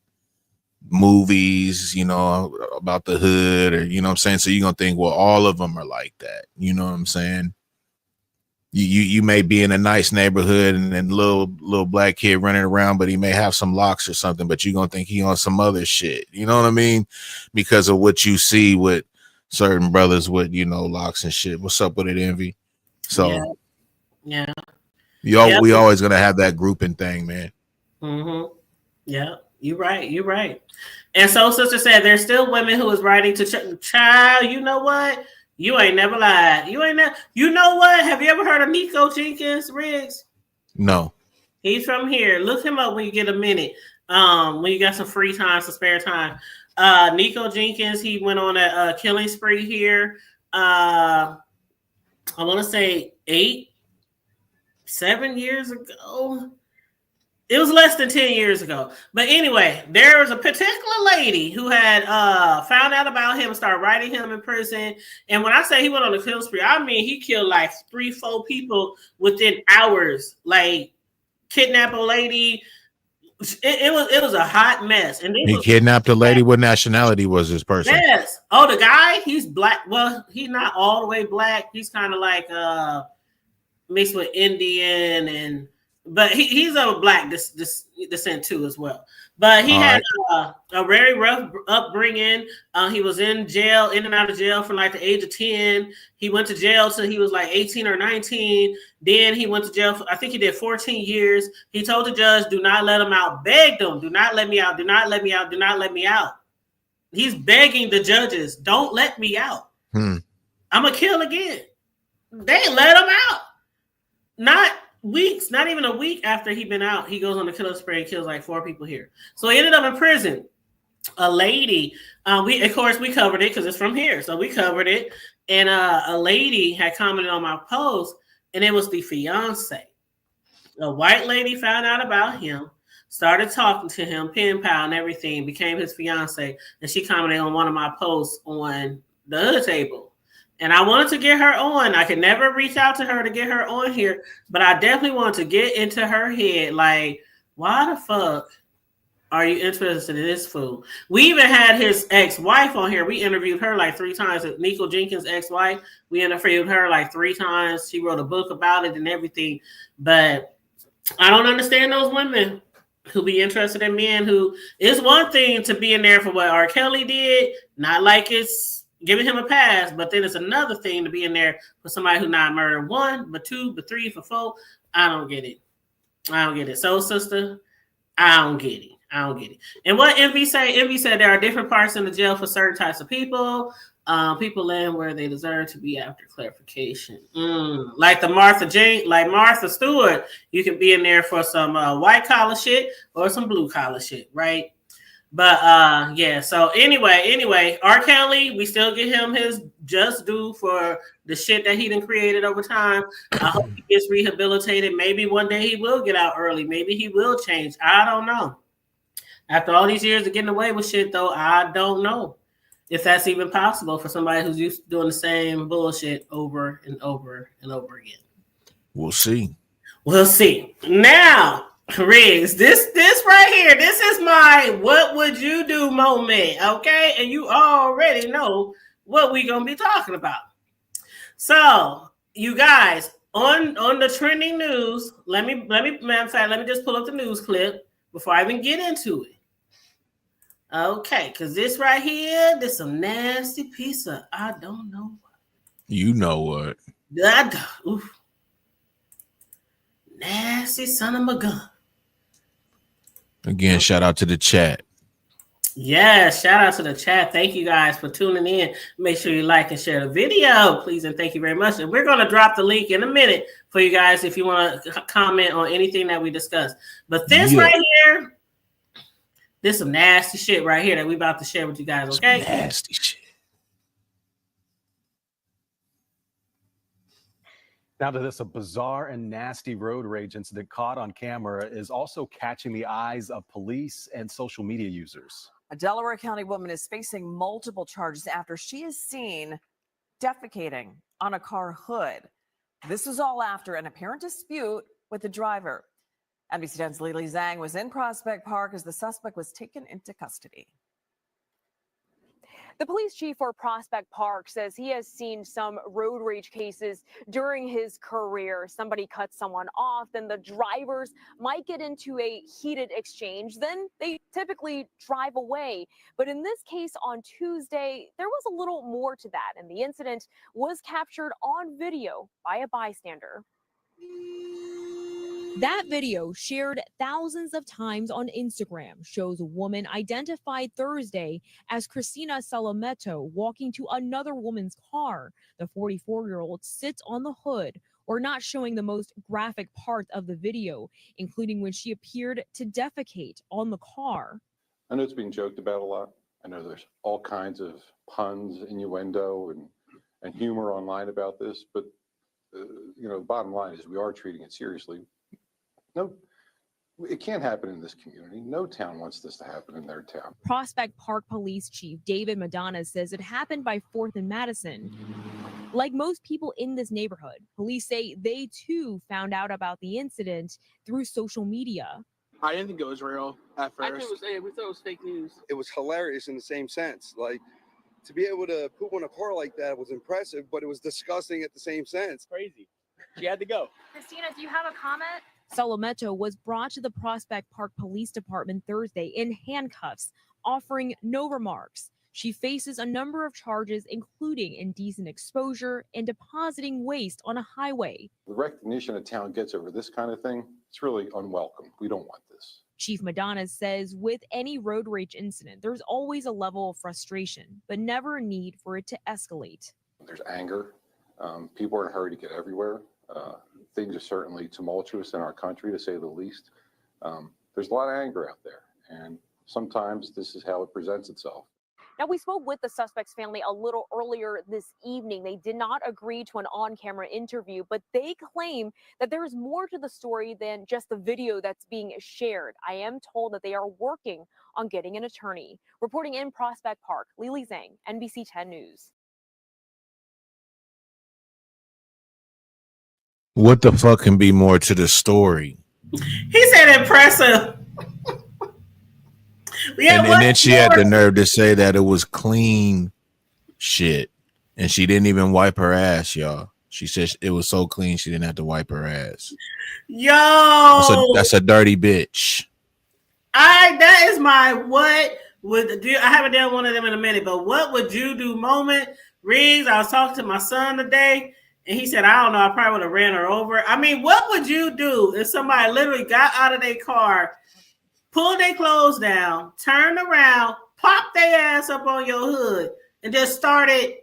movies, you know, about the hood, or, you know what I'm saying? So you're gonna think, well, all of them are like that. You know what I'm saying? You may be in a nice neighborhood and little black kid running around, but he may have some locks or something, but you're gonna think he on some other shit. You know what I mean? Because of what you see with certain brothers with, you know, locks and shit. What's up with it, Envy? So yeah. We always gonna have that grouping thing, man. Yeah, you're right. And so sister said there's still women who is writing to child, you know what? You ain't never lied. You know what? Have you ever heard of Nico Jenkins, Riggs? No. He's from here. Look him up when you get a minute. When you got some free time, some spare time. Nico Jenkins, he went on a killing spree here. I want to say 7 years ago. It was less than 10 years ago. But anyway, there was a particular lady who had found out about him, started writing him in prison. And when I say he went on a kill spree, I mean he killed like 3-4 people within hours. Like kidnapped a lady. It was a hot mess. And he kidnapped a lady. What nationality was this person? Yes. Oh, the guy, he's black. Well, he's not all the way black. He's kind of like mixed with Indian, but he's of a black descent too as well. But he had a very rough upbringing. He was in jail, in and out of jail from like the age of 10. He went to jail till he was like 18 or 19. Then he went to jail for, I think he did 14 years. He told the judge, do not let him out. Begged him, do not let me out. Do not let me out. Do not let me out. He's begging the judges, don't let me out. I'm going to kill again. They let him out. Not even a week after he'd been out, he goes on the killing spree and kills like 4 people here. So he ended up in prison. A lady, we covered it because it's from here. So we covered it. And a lady had commented on my post, and it was the fiance. A white lady found out about him, started talking to him, pen pal and everything, became his fiance. And she commented on one of my posts on the hood table. And I wanted to get her on. I could never reach out to her to get her on here, but I definitely wanted to get into her head. Like, why the fuck are you interested in this fool? We even had his ex-wife on here. We interviewed her like 3 times. Nico Jenkins' ex-wife. We interviewed her like 3 times. She wrote a book about it and everything. But I don't understand those women who be interested in men who, it's one thing to be in there for what R. Kelly did. Not like it's giving him a pass, but then it's another thing to be in there for somebody who not murdered 1, but 2, but 3, for 4. I don't get it. So, sister, I don't get it. And what Envy said there are different parts in the jail for certain types of people. People in where they deserve to be after clarification. Like Martha Stewart, you can be in there for some white collar shit or some blue collar shit, right? But yeah, so anyway, R. Kelly, we still get him his just due for the shit that he done created over time. I hope he gets rehabilitated. Maybe one day he will get out early. Maybe he will change. I don't know. After all these years of getting away with shit, though, I don't know if that's even possible for somebody who's used to doing the same bullshit over and over and over again. We'll see. Now, Riggs, this right here, this is my what would you do moment, okay? And you already know what we gonna be talking about. So, you guys, on the trending news, let me just pull up the news clip before I even get into it. Okay, because this right here, this some nasty piece of I don't know what. You know what? Nasty son of a gun. Again, shout out to the chat. Yes, shout out to the chat. Thank you guys for tuning in. Make sure you like and share the video, please, and thank you very much. And we're going to drop the link in a minute for you guys if you want to comment on anything that we discussed. But this right here, This some nasty shit right here that we about to share with you guys, okay? Some nasty shit. Now to this, a bizarre and nasty road rage incident caught on camera is also catching the eyes of police and social media users. A Delaware County woman is facing multiple charges after she is seen defecating on a car hood. This was all after an apparent dispute with the driver. NBC 10's Lily Zhang was in Prospect Park as the suspect was taken into custody. The police chief for Prospect Park says he has seen some road rage cases during his career. Somebody cuts someone off, then the drivers might get into a heated exchange. Then they typically drive away. But in this case on Tuesday, there was a little more to that, and the incident was captured on video by a bystander. That video, shared thousands of times on Instagram, shows a woman identified Thursday as Christina Salameto walking to another woman's car. The 44-year-old sits on the hood, or not showing the most graphic part of the video, including when she appeared to defecate on the car. I know it's being joked about a lot. I know there's all kinds of puns, innuendo, and humor online about this, but the bottom line is we are treating it seriously. No, it can't happen in this community. No town wants this to happen in their town. Prospect Park Police Chief David Madonna says it happened by 4th and Madison. Like most people in this neighborhood, police say they too found out about the incident through social media. I didn't think it was real at first. We thought it was fake news. It was hilarious in the same sense. Like, to be able to poop on a car like that was impressive, but it was disgusting at the same sense. Crazy. She had to go. Christina, do you have a comment? Salameto was brought to the Prospect Park Police Department Thursday in handcuffs, offering no remarks. She faces a number of charges, including indecent exposure and depositing waste on a highway. The recognition a town gets over this kind of thing, it's really unwelcome. We don't want this. Chief Madonna says with any road rage incident, there's always a level of frustration, but never a need for it to escalate. There's anger. People are in a hurry to get everywhere. Things are certainly tumultuous in our country, to say the least. There's a lot of anger out there, and sometimes this is how it presents itself. Now, we spoke with the suspect's family a little earlier this evening. They did not agree to an on-camera interview, but they claim that there is more to the story than just the video that's being shared. I am told that they are working on getting an attorney. Reporting in Prospect Park, Lily Zhang, NBC 10 News. What the fuck can be more to the story? He said impressive. And then she had the nerve to say that it was clean shit. And she didn't even wipe her ass, y'all. She said it was so clean she didn't have to wipe her ass. Yo, that's a dirty bitch. That is my what would do. I haven't done one of them in a minute, but what would you do moment? Riggs, I was talking to my son today, and he said, I don't know, I probably would have ran her over. I mean, what would you do if somebody literally got out of their car, pulled their clothes down, turned around, popped their ass up on your hood, and just started,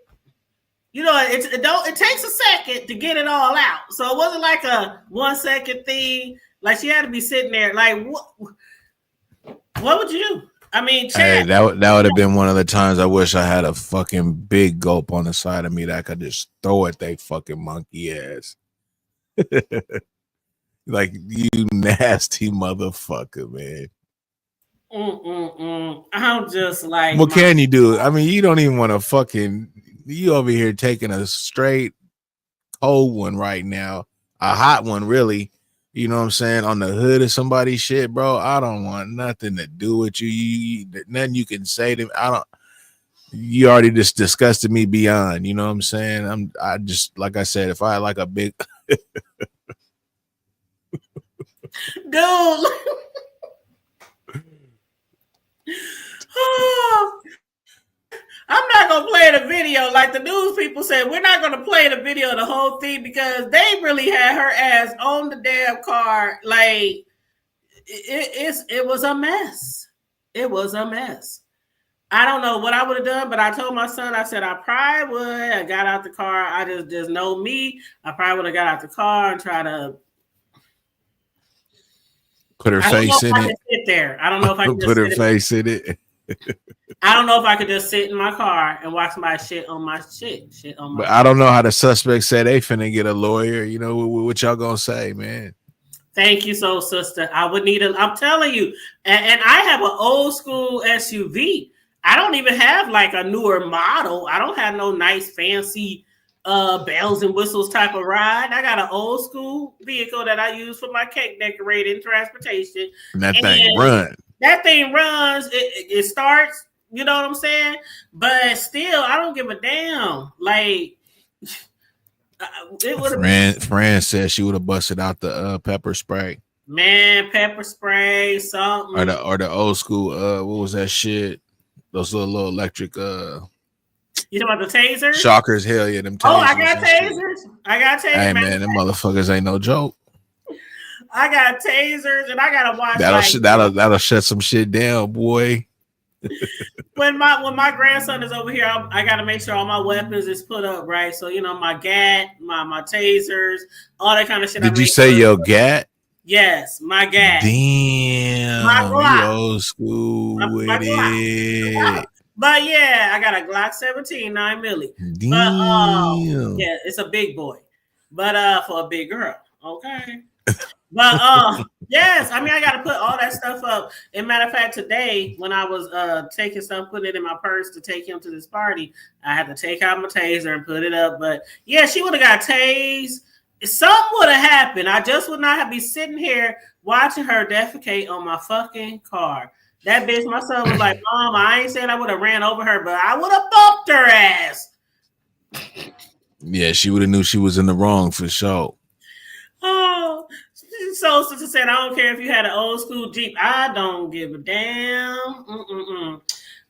it takes a second to get it all out. So it wasn't like a 1 second thing. Like, she had to be sitting there. Like, what would you do? I mean, hey, that would have been one of the times I wish I had a fucking big gulp on the side of me that I could just throw at they fucking monkey ass. Like, you nasty motherfucker, man. I'm just like, what can you do? I mean, you don't even want to fucking, you over here taking a straight cold one right now, a hot one, really. You know what I'm saying? On the hood of somebody's shit, bro. I don't want nothing to do with you. Nothing you can say to me. You already just disgusted me beyond. You know what I'm saying? I just, like I said, if I had like a big dude. I'm not gonna play the video. Like the news people said, we're not gonna play the video of the whole thing because they really had her ass on the damn car. Like it was a mess. It was a mess. I don't know what I would have done, but I told my son, I said I probably would. I got out the car. I just know me. I probably would have got out the car and tried to. Put her face in I it. can sit there. I don't know if I can Put her face in it. I don't know if I could just sit in my car and watch somebody shit on my shit on my. But I don't know how the suspect said they finna get a lawyer. You know what y'all gonna say, man? Thank you, so sister. I would need I'm telling you, and I have an old school SUV. I don't even have like a newer model. I don't have no nice fancy bells and whistles type of ride. I got an old school vehicle that I use for my cake decorating transportation. And that thing run. That thing runs. It starts. You know what I'm saying? But still, I don't give a damn. Like. Fran said she would have busted out the pepper spray. Man, pepper spray, something. Or the old school, what was that shit? Those little electric You talking about the tasers? Shockers, hell yeah, them tasers. Oh, I got tasers. I got tasers. Hey man, them motherfuckers ain't no joke. I got tasers and I gotta watch that'll shut some shit down, boy. when my grandson is over here, I got to make sure all my weapons is put up right. So my gat, my tasers, all that kind of shit. Did you say your gat? Yes, my gat. Damn, my old school with it. But yeah, I got a Glock 17 9 milli. Damn. Yeah, it's a big boy, but for a big girl, okay. But yes, I mean I gotta put all that stuff up. As a matter of fact, today when I was taking stuff, putting it in my purse to take him to this party, I had to take out my taser and put it up. But yeah, she would have got tased. Something would have happened. I just would not have been sitting here watching her defecate on my fucking car. That bitch, my son was like, Mom, I ain't saying I would have ran over her, but I would have bumped her ass. Yeah, she would have knew she was in the wrong for sure. Oh, so sister said, I don't care if you had an old school Jeep. I don't give a damn.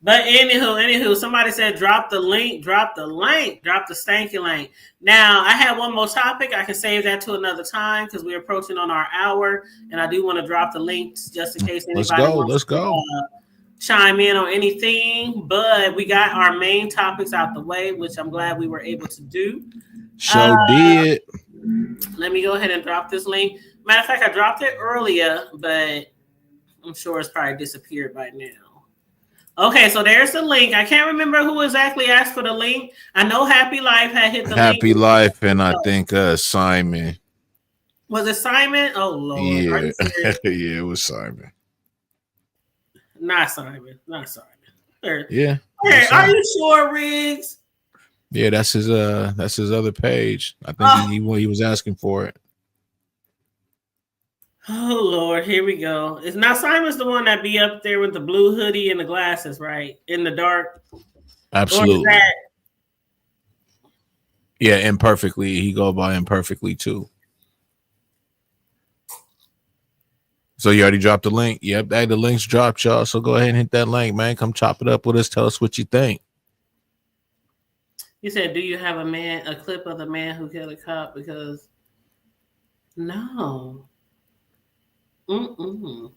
But anywho, somebody said drop the stanky link. Now, I have one more topic. I can save that to another time because we're approaching on our hour, and I do want to drop the links just in case anybody wants to chime in on anything. But we got our main topics out the way, which I'm glad we were able to do. Did. Let me go ahead and drop this link. Matter of fact, I dropped it earlier, but I'm sure it's probably disappeared by now. Okay, so there's the link. I can't remember who exactly asked for the link. I know Happy Life had hit the link. Happy Life, and I think Simon. Was it Simon? Oh, Lord. Yeah. Yeah, it was Simon. Not Simon. Yeah. Hey, are you sure, Riggs? Yeah, that's his other page. I think he was asking for it. Oh Lord, here we go. It's not Simon's the one that be up there with the blue hoodie and the glasses, right? In the dark. Absolutely. Yeah, Imperfectly. He go by Imperfectly too. So you already dropped the link? Yep, the link's dropped, y'all. So go ahead and hit that link, man. Come chop it up with us. Tell us what you think. You said, do you have a clip of the man who killed a cop? Because no. A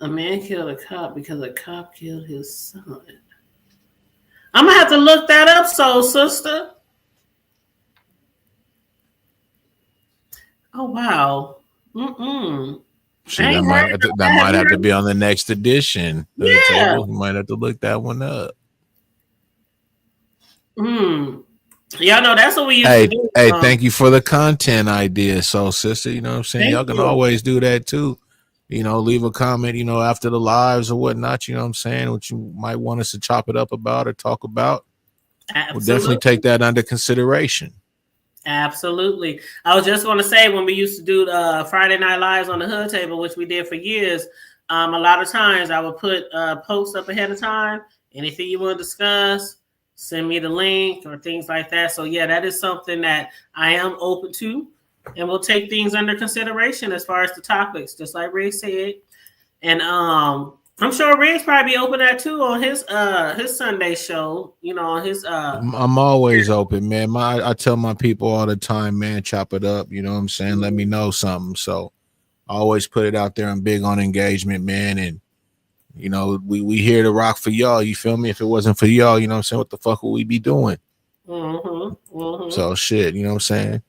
man killed a cop because a cop killed his son. I'm gonna have to look that up, soul sister. Oh wow. That might have to be on the next edition. Yeah. You might have to look that one up. Y'all know that's what we used to do. Hey, thank you for the content idea, soul sister. You know what I'm saying? Y'all can always do that too. You know, leave a comment, after the lives or whatnot, you know what I'm saying? What you might want us to chop it up about or talk about. Absolutely. We'll definitely take that under consideration. Absolutely. I was just going to say, when we used to do Friday Night Lives on the Hood Table, which we did for years, a lot of times I would put posts up ahead of time. Anything you want to discuss, send me the link or things like that. So yeah, that is something that I am open to, and we'll take things under consideration as far as the topics, just like Rick said. And I'm sure Rick's probably open that too on his Sunday show. On his I'm always open, man. I tell my people all the time, man, chop it up. You know what I'm saying? Let me know something. So I always put it out there. I'm big on engagement, man, and we here to rock for y'all. You feel me? If it wasn't for y'all, you know what I'm saying? What the fuck would we be doing? So shit, you know what I'm saying?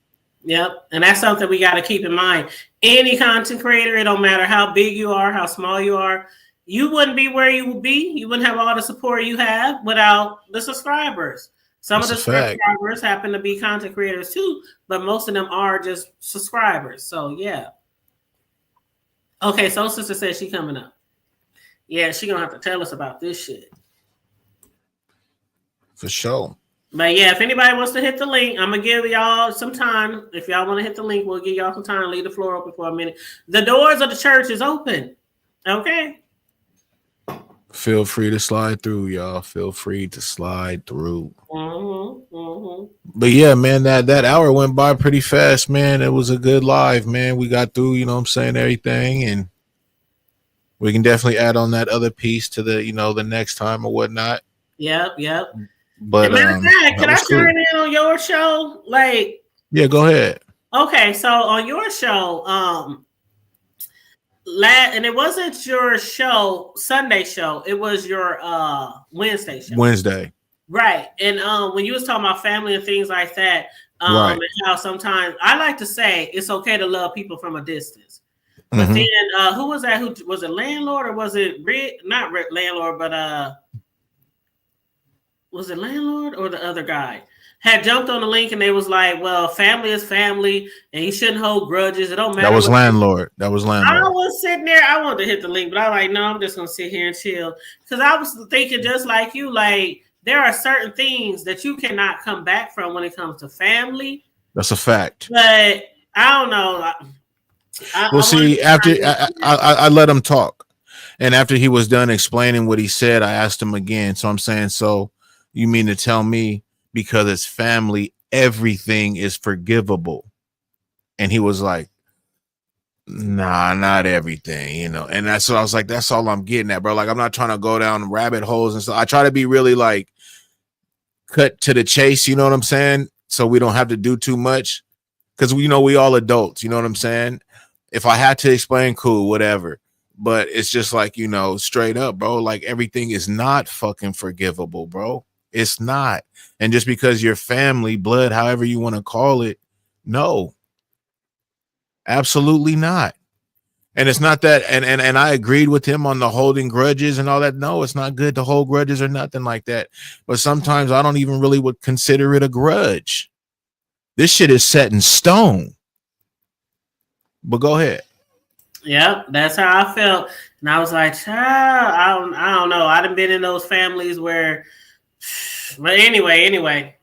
Yep. And that's something we got to keep in mind. Any content creator, it don't matter how big you are, how small you are, you wouldn't be where you would be. You wouldn't have all the support you have without the subscribers. Some That's of the a fact. subscribers happen to be content creators too, but most of them are just subscribers. So yeah. Okay, so sister says she coming up. Yeah, she gonna have to tell us about this shit. For sure. But yeah, if anybody wants to hit the link, I'm gonna give y'all some time. If y'all want to hit the link, we'll give y'all some time. Leave the floor open for a minute. The doors of the church is open. Okay. Feel free to slide through, y'all. Feel free to slide through. But yeah, man, that hour went by pretty fast, man. It was a good live, man. We got through, you know what I'm saying, everything, and we can definitely add on that other piece to the, you know, the next time or whatnot. Yep. But matter of fact, can I chime in on your show? Like, yeah, go ahead. Okay, so on your show, and it wasn't your show, Sunday show, it was your Wednesday show. Wednesday. Right. And when you was talking about family and things like that, right. And how sometimes I like to say it's okay to love people from a distance. But then who was that? Who was it, landlord, or was it not landlord, but was it landlord or the other guy had jumped on the link and they was like, well, family is family and you shouldn't hold grudges. It don't matter. That was landlord. I was sitting there. I wanted to hit the link, but I was like, no, I'm just going to sit here and chill. Because I was thinking just like you, like there are certain things that you cannot come back from when it comes to family. That's a fact. But I don't know. I let him talk. And after he was done explaining what he said, I asked him again. So I'm saying, so you mean to tell me because it's family, everything is forgivable? And he was like, nah, not everything, you know. And that's what I was like, that's all I'm getting at, bro. Like, I'm not trying to go down rabbit holes and stuff. I try to be really like cut to the chase, you know what I'm saying? So we don't have to do too much. Because we all adults, you know what I'm saying? If I had to explain, cool, whatever. But it's just like, you know, straight up, bro. Like everything is not fucking forgivable, bro. It's not. And just because you're family, blood, however you want to call it, no. Absolutely not. And it's not that, and I agreed with him on the holding grudges and all that. No, it's not good to hold grudges or nothing like that. But sometimes I don't even really would consider it a grudge. This shit is set in stone. But go ahead. Yep, that's how I felt. And I was like, I don't know. I done been in those families where, but anyway.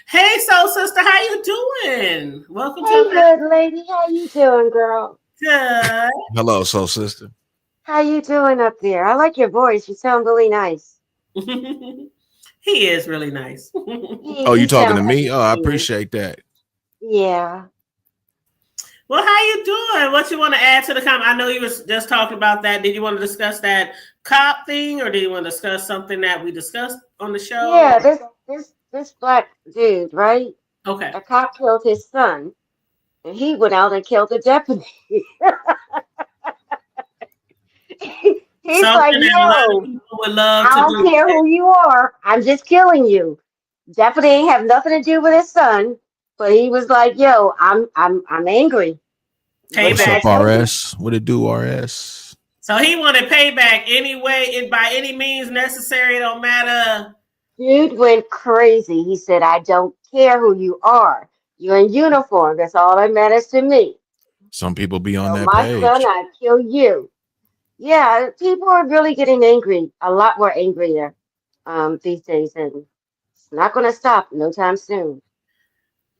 Hey, soul sister, how you doing? Welcome to good lady. How you doing, girl? Good. Hello, soul sister. How you doing up there? I like your voice. You sound really nice. He is really nice. Oh, you talking to me? Oh, I appreciate that. Yeah. Well, how you doing? What you want to add to the comment? I know you was just talking about that. Did you want to discuss that cop thing, or did you want to discuss something that we discussed on the show? Yeah, this black dude, right? Okay. A cop killed his son, and he went out and killed the deputy. He's like, yo, I don't care who you are. I'm just killing you. Deputy ain't have nothing to do with his son, but he was like, yo, I'm angry. What's up, RS? What it do, RS? So he wanted payback anyway, and by any means necessary. It don't matter. Dude went crazy. He said, I don't care who you are. You're in uniform. That's all that matters to me. Some people be on that my page. son, I kill you. Yeah, people are really getting angry, a lot more angrier these days, and it's not going to stop no time soon.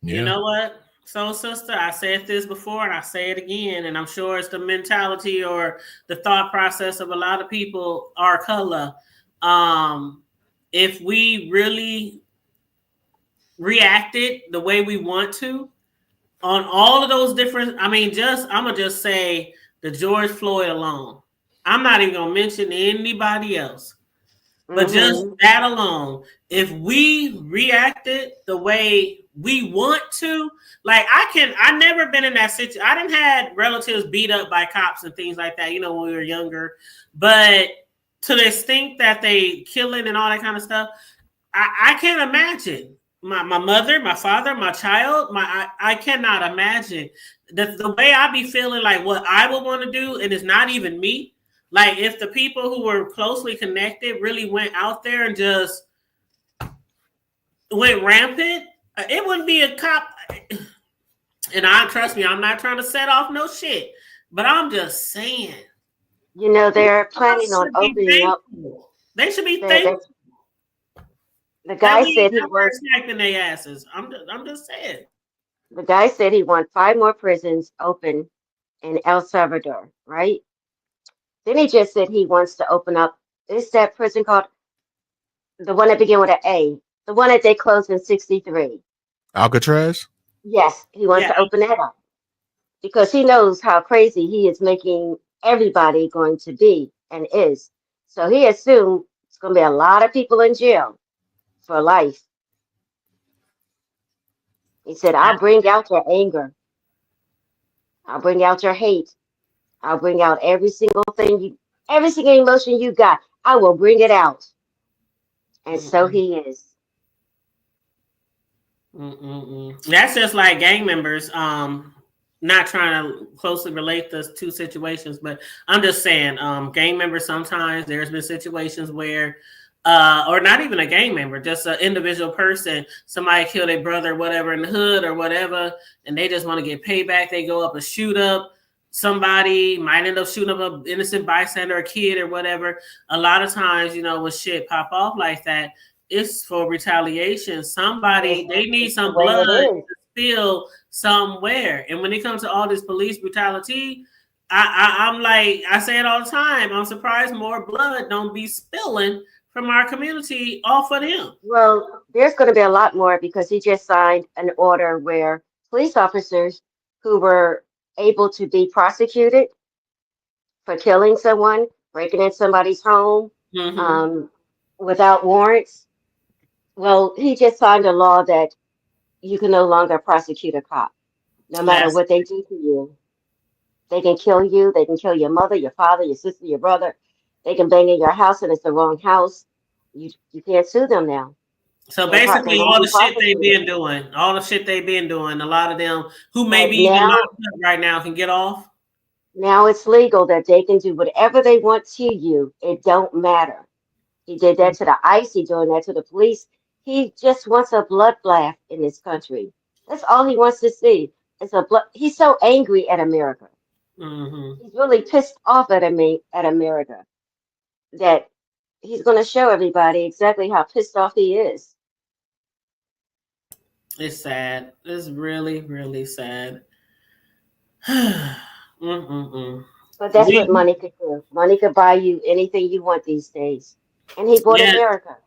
Yeah. You know what? So, sister, I said this before and I say it again, and I'm sure it's the mentality or the thought process of a lot of people our color. If we really reacted the way we want to on all of those different, I'm gonna just say the George Floyd alone. I'm not even gonna mention anybody else, but just that alone. If we reacted the way we want to, like I never been in that situation. I didn't had relatives beat up by cops and things like that, when we were younger, but to the extent that they killing and all that kind of stuff, I can't imagine. my mother, my father, my child, I cannot imagine the way I be feeling like what I would want to do, and it's not even me. Like if the people who were closely connected really went out there and just went rampant, it wouldn't be a cop. And trust me, I'm not trying to set off no shit, but I'm just saying. You know, they're planning on opening up. They should be thankful. The guy said he wants sniping their asses. I'm just saying. The guy said he wants 5 more prisons open in El Salvador, right? Then he just said he wants to open up. Is that prison called the one that began with an A? The one that they closed in '63. Alcatraz? Yes, he wants to open that up because he knows how crazy he is making everybody going to be and is. So he assumed it's going to be a lot of people in jail for life. He said, I'll bring out your anger. I'll bring out your hate. I'll bring out every single emotion you got. I will bring it out. And so he is. That's just like gang members. Not trying to closely relate the two situations, but I'm just saying, gang members, sometimes there's been situations where, or not even a gang member, just an individual person, somebody killed their brother, whatever, in the hood or whatever, and they just want to get payback. They go up and shoot up somebody, might end up shooting up an innocent bystander, a kid or whatever. A lot of times, you know, when shit pop off like that, it's for retaliation. Somebody, they need some blood to spill somewhere. And when it comes to all this police brutality, I'm like, I say it all the time, I'm surprised more blood don't be spilling from our community off of them. Well, there's going to be a lot more because he just signed an order where police officers who were able to be prosecuted for killing someone, breaking in somebody's home without warrants. Well, he just signed a law that you can no longer prosecute a cop, no matter what they do to you. They can kill you. They can kill your mother, your father, your sister, your brother. They can bang in your house and it's the wrong house. You can't sue them now. So basically, all the shit they've been doing, a lot of them who may be even locked up right now can get off. Now it's legal that they can do whatever they want to you. It don't matter. He did that to the ICE. He's doing that to the police. He just wants a bloodbath in this country. That's all he wants to see. It's a blood. He's so angry at America. He's really pissed off at America that he's going to show everybody exactly how pissed off he is. It's sad. It's really, really sad. But that's what money could do. Money could buy you anything you want these days. And he bought America.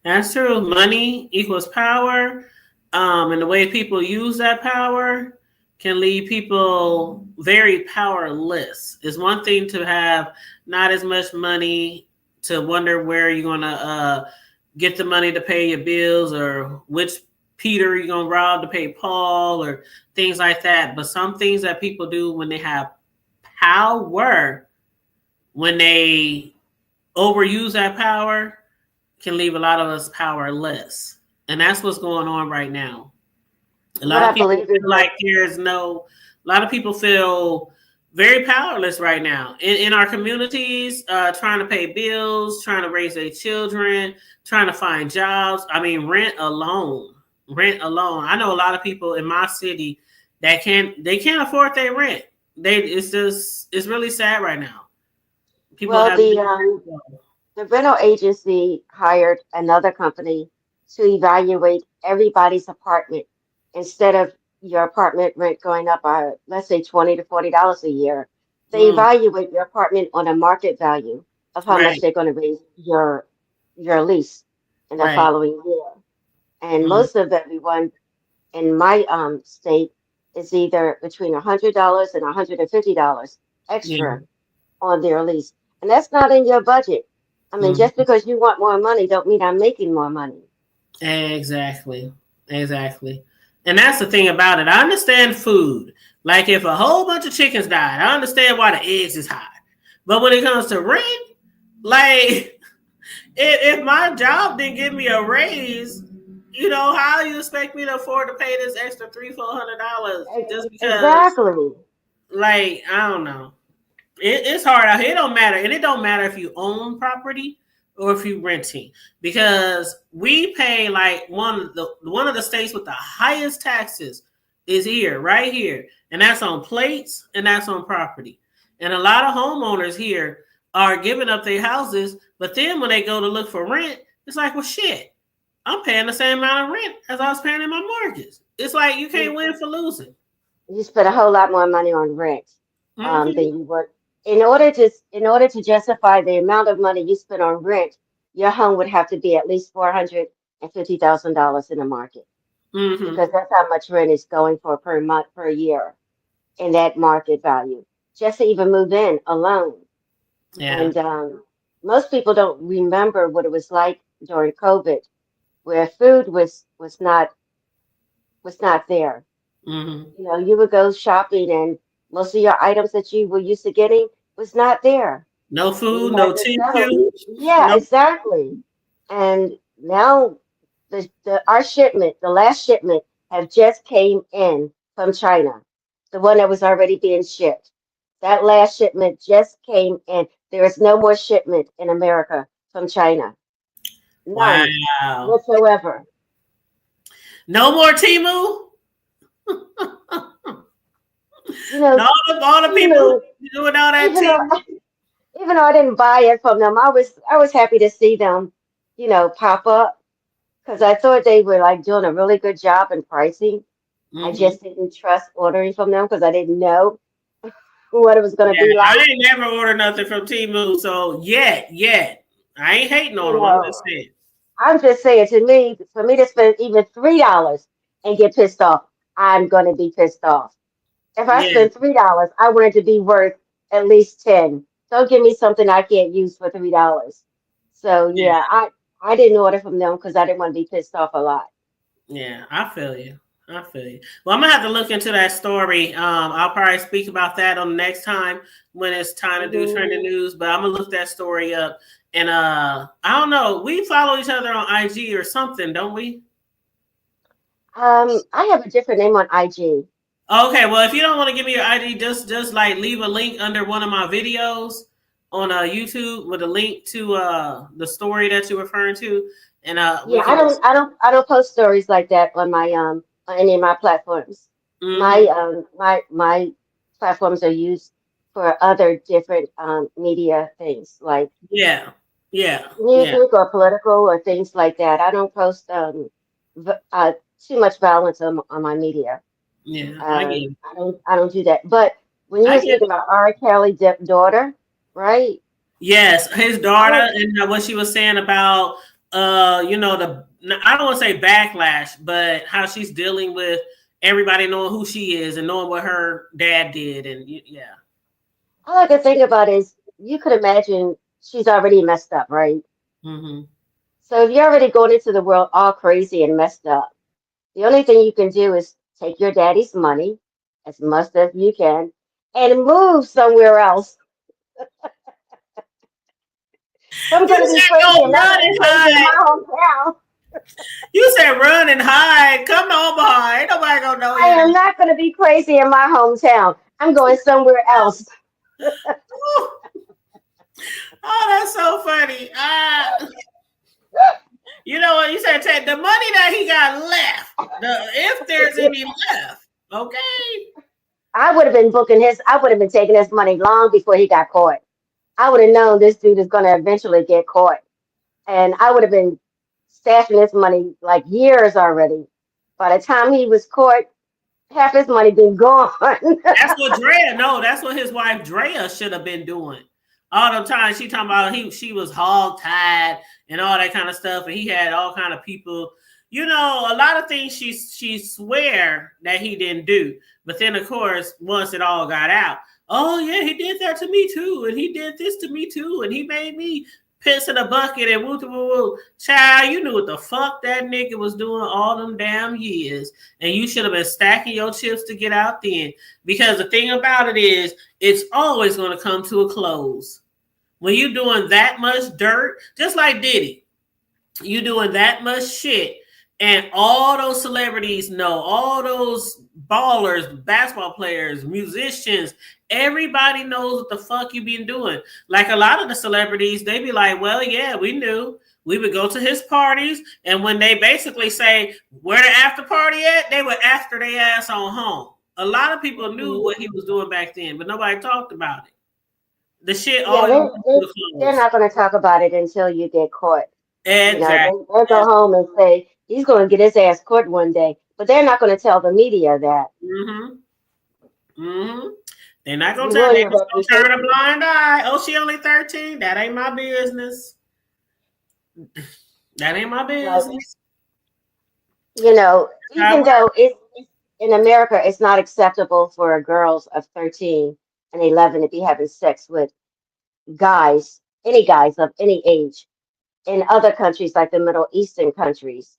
That's true. Money equals power. And the way people use that power can leave people very powerless. It's one thing to have not as much money to wonder where you're going to get the money to pay your bills or which Peter you're going to rob to pay Paul or things like that. But some things that people do when they have power, when they overuse that power, can leave a lot of us powerless. And that's what's going on right now. A lot of people feel like a lot of people feel very powerless right now in our communities, trying to pay bills, trying to raise their children, trying to find jobs. I mean, rent alone. I know a lot of people in my city that can't afford their rent. It's really sad right now. The rental agency hired another company to evaluate everybody's apartment. Instead of your apartment rent going up by, let's say, $20 to $40 a year, they evaluate your apartment on a market value of how much they're going to raise your lease in the following year. And most of everyone in my state is either between $100 and $150 extra on their lease. And that's not in your budget. I mean, just because you want more money don't mean I'm making more money. Exactly. And that's the thing about it. I understand food. Like if a whole bunch of chickens died, I understand why the eggs is high. But when it comes to rent, like if my job didn't give me a raise, you know, how you expect me to afford to pay this extra $300-400 just because? Exactly. Like, I don't know. It's hard out here. It don't matter, and it don't matter if you own property or if you renting, because we pay like one of the states with the highest taxes is here, right here, and that's on plates and that's on property. And a lot of homeowners here are giving up their houses, but then when they go to look for rent, it's like, well, shit, I'm paying the same amount of rent as I was paying in my mortgage. It's like you can't win for losing. You spend a whole lot more money on rent Mm-hmm. than you would. In order to justify the amount of money you spend on rent, your home would have to be at least $450,000 in the market, Mm-hmm. because that's how much rent is going for per month per year in that market value, just to even move in alone. Yeah. And most people don't remember what it was like during COVID, where food was not there. Mm-hmm. You know, you would go shopping and most of your items that you were used to getting was not there. No You food, had no to settle. tissue. Yeah, No. exactly. And now our shipment, the last shipment, have just came in from China, the one that was already being shipped. That last shipment just came in. There is no more shipment in America from China. None Wow. whatsoever. No more Temu? You know, all the people doing all that even Temu? though I didn't buy it from them, I was happy to see them, pop up, because I thought they were like doing a really good job in pricing. I Mm-hmm. just didn't trust ordering from them because I didn't know what it was going to be like. I ain't never ordered nothing from Temu, so yet. I ain't hating on them. I'm just saying. I'm just saying, for me to spend even $3 and get pissed off, I'm going to be pissed off. If I Yeah. spend $3, I want it to be worth at least 10. Don't give me something I can't use for $3. So yeah, I didn't order from them because I didn't want to be pissed off a lot. Yeah, I feel you. Well, I'm gonna have to look into that story. I'll probably speak about that on the next time when it's time to do trending news. But I'm gonna look that story up. And I don't know. We follow each other on IG or something, don't we? I have a different name on IG. Okay, well, if you don't want to give me your ID, just like leave a link under one of my videos on YouTube with a link to the story that you're referring to, and Yeah, I don't post stories like that on my on any of my platforms. Mm-hmm. My platforms are used for other different media things like music or political or things like that. I don't post too much violence on my media. Yeah, I get it. I don't do that. But when you were speaking about R. Kelly's daughter, right? Yes, his daughter, and what she was saying about I don't want to say backlash, but how she's dealing with everybody knowing who she is and knowing what her dad did, and yeah. All I can think about is you could imagine she's already messed up, right? Mm-hmm. So if you're already going into the world all crazy and messed up, the only thing you can do is take your daddy's money as much as you can and move somewhere else. I'm going to be crazy. I'm not going to be crazy in my hometown. You said run and hide. Come to Omaha. Ain't nobody gonna know you. I am not going to be crazy in my hometown. I'm going somewhere else. Oh, that's so funny. You know what? You said take the money that he got left. If there's any left, okay. I would have been taking his money long before he got caught. I would have known this dude is going to eventually get caught. And I would have been stashing his money like years already. By the time he was caught, half his money been gone. That's what that's what his wife Drea should have been doing. All the time she talking about she was hog tied and all that kind of stuff, and he had all kind of people. You know, a lot of things she swear that he didn't do, but then of course once it all got out, oh yeah, he did that to me too, and he did this to me too, and he made me piss in a bucket and woo woo woo. Child, you knew what the fuck that nigga was doing all them damn years, and you should have been stacking your chips to get out then. Because the thing about it is, it's always going to come to a close. When you doing that much dirt, just like Diddy, you doing that much shit, and all those celebrities know, all those ballers, basketball players, musicians, everybody knows what the fuck you been doing. Like a lot of the celebrities, they be like, well, yeah, we knew. We would go to his parties, and when they basically say, where the after party at, they would after their ass on home. A lot of people knew what he was doing back then, but nobody talked about it. The shit Yeah, always they're not going to talk about it until you get caught. You know, exactly. they'll go home and say he's going to get his ass caught one day, but they're not going to tell the media that. They're not going You to tell. ruin They your just going to turn a reputation. blind eye. Oh, she only 13. That ain't my business. That ain't my business. You know, even though it's in America, it's not acceptable for girls of 13 and 11 to be having sex with guys, any guys of any age. In other countries, like the Middle Eastern countries,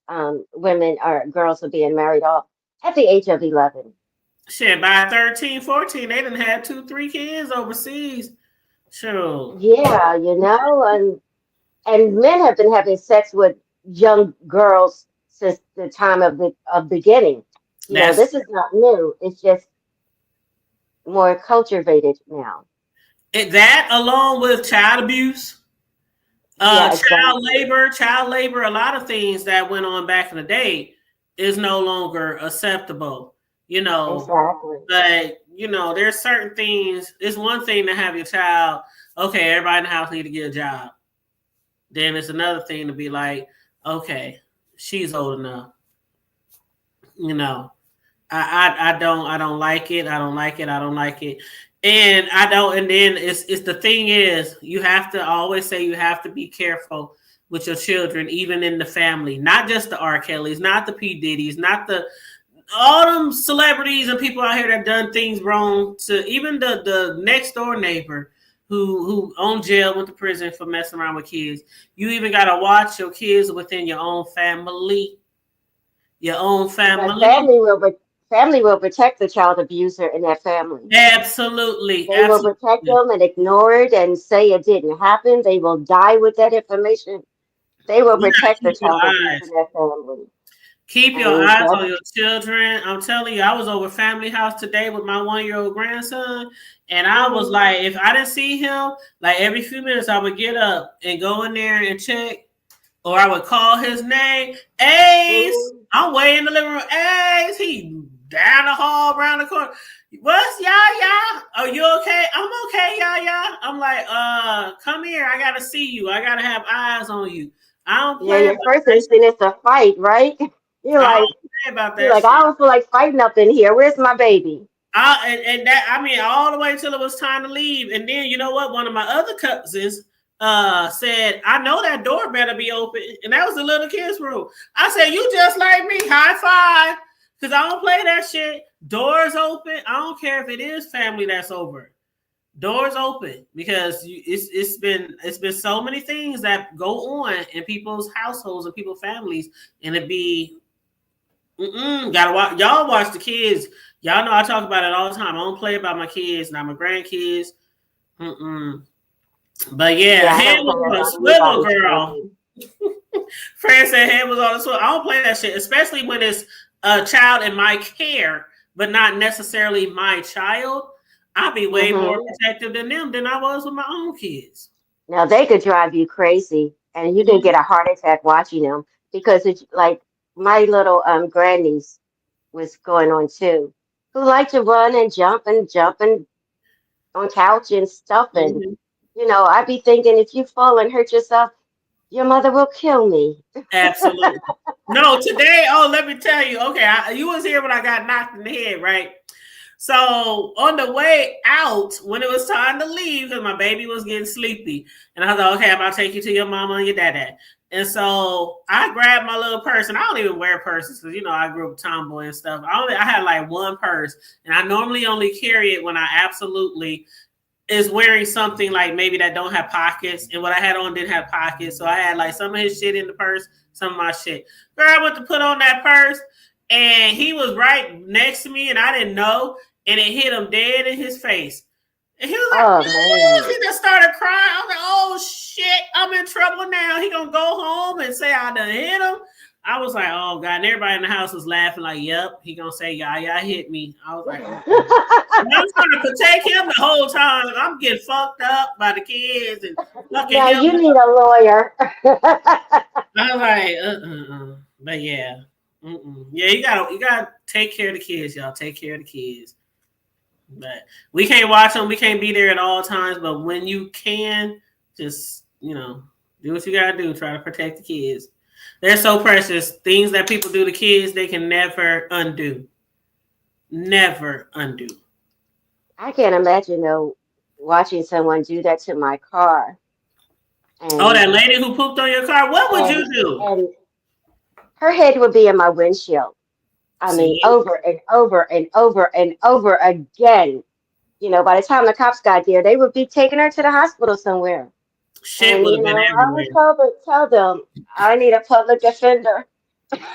women or girls are being married off at the age of 11. Shit, by 13, 14, they done had 2-3 kids overseas. Sure. Yeah, you know, and men have been having sex with young girls since the time of the beginning. You know, this is not new. It's just more cultivated now. That along with child abuse, Yeah, exactly. child labor, a lot of things that went on back in the day is no longer acceptable. You know, Exactly. but you know, there's certain things. It's one thing to have your child. Okay, everybody in the house need to get a job. Then it's another thing to be like, okay, she's old enough. You know, I don't like it. I don't like it. I don't like it. And I don't. And then it's the thing is, you have to always say you have to be careful with your children, even in the family, not just the R. Kellys, not the P. Diddy's, not the all them celebrities and people out here that done things wrong, to even the next door neighbor who owned jail, went to prison for messing around with kids. You even gotta watch your kids within your own family. Your own Because family. family will protect the child abuser in that family. Absolutely. They will protect them and ignore it and say it didn't happen. They will die with that information. They will You gotta protect the keep your child abuser eyes. in that family. Keep your And eyes on that's your children. I'm telling you, I was over family house today with my 1-year-old grandson, and I was like, if I didn't see him, like every few minutes, I would get up and go in there and check, or I would call his name. Ace, I'm way in the living room. Ace, he down the hall, around the corner. What's Yaya? Are you okay? I'm okay, Yaya. I'm like, come here. I gotta see you. I gotta have eyes on you. I don't play your about first that. instinct is to fight, right? You're I like, don't play about you're that like, shit. I don't feel like fighting up in here. Where's my baby? And that, I mean, all the way till it was time to leave. And then you know what? One of my other cousins said, I know that door better be open. And that was the little kid's room. I said, you just like me, high five. Because I don't play that shit. Doors open. I don't care if it is family that's over. Doors open, because it's been so many things that go on in people's households and people's families, and it be gotta watch. Y'all watch the kids. Y'all know I talk about it all the time. I don't play about my kids, not my grandkids. But yeah, I head don't was play on a about swivel, anybody's girl. Fran said head was on a swivel. I don't play that shit, especially when it's a child in my care, but not necessarily my child. I'll be way more protective than them than I was with my own kids. Now they could drive you crazy, and you can get a heart attack watching them because it's like my little grandniece was going on too, who liked to run and jump and on couch and stuff, and you know I'd be thinking if you fall and hurt yourself, your mother will kill me. Absolutely. No, today, let me tell you. Okay, you was here when I got knocked in the head, right? So on the way out, when it was time to leave, because my baby was getting sleepy, and I thought, okay, I'm about to take you to your mama and your daddy. And so I grabbed my little purse, and I don't even wear purses because, you know, I grew up tomboy and stuff. I had like one purse, and I normally only carry it when I absolutely is wearing something like maybe that don't have pockets, and what I had on didn't have pockets. So I had like some of his shit in the purse, some of my shit. Girl, I went to put on that purse, and he was right next to me, and I didn't know, and it hit him dead in his face. And he was like, oh, man. He just started crying. I was like, trouble now. He gonna go home and say I done hit him. I was like, oh God, and everybody in the house was laughing like, yep, he gonna say, y'all hit me. I was like, okay. And I was trying to protect him the whole time. I'm getting fucked up by the kids and fucking Now him. you need a lawyer. I was like, but yeah. Yeah, you gotta take care of the kids, y'all. Take care of the kids. But we can't watch them. We can't be there at all times. But when you can, just do what you gotta do. Try to protect the kids. They're so precious. Things that people do to kids, they can never undo. Never undo. I can't imagine though watching someone do that to my car. Oh, that lady who pooped on your car. What would you do? And her head would be in my windshield. I mean, over and over and over and over again. By the time the cops got there, they would be taking her to the hospital somewhere. Shit would have been everywhere. I would tell them, I need a public defender.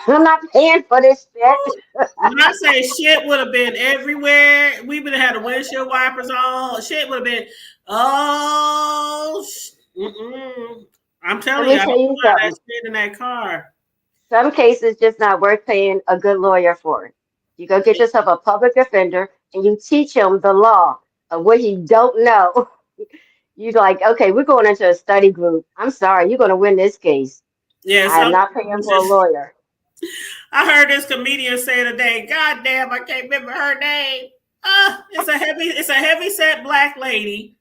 I'm not paying for this shit. When I say shit would have been everywhere, we would have had the windshield wipers on. Shit would have been, I'm telling you, I don't want that shit in that car. Some cases just not worth paying a good lawyer for. You go get yourself a public defender and you teach him the law of what he don't know. You're like, okay, we're going into a study group. I'm sorry, you're going to win this case. Yes, I'm not paying for a lawyer. I heard this comedian say today, God damn, I can't remember her name. It's a heavy set black lady.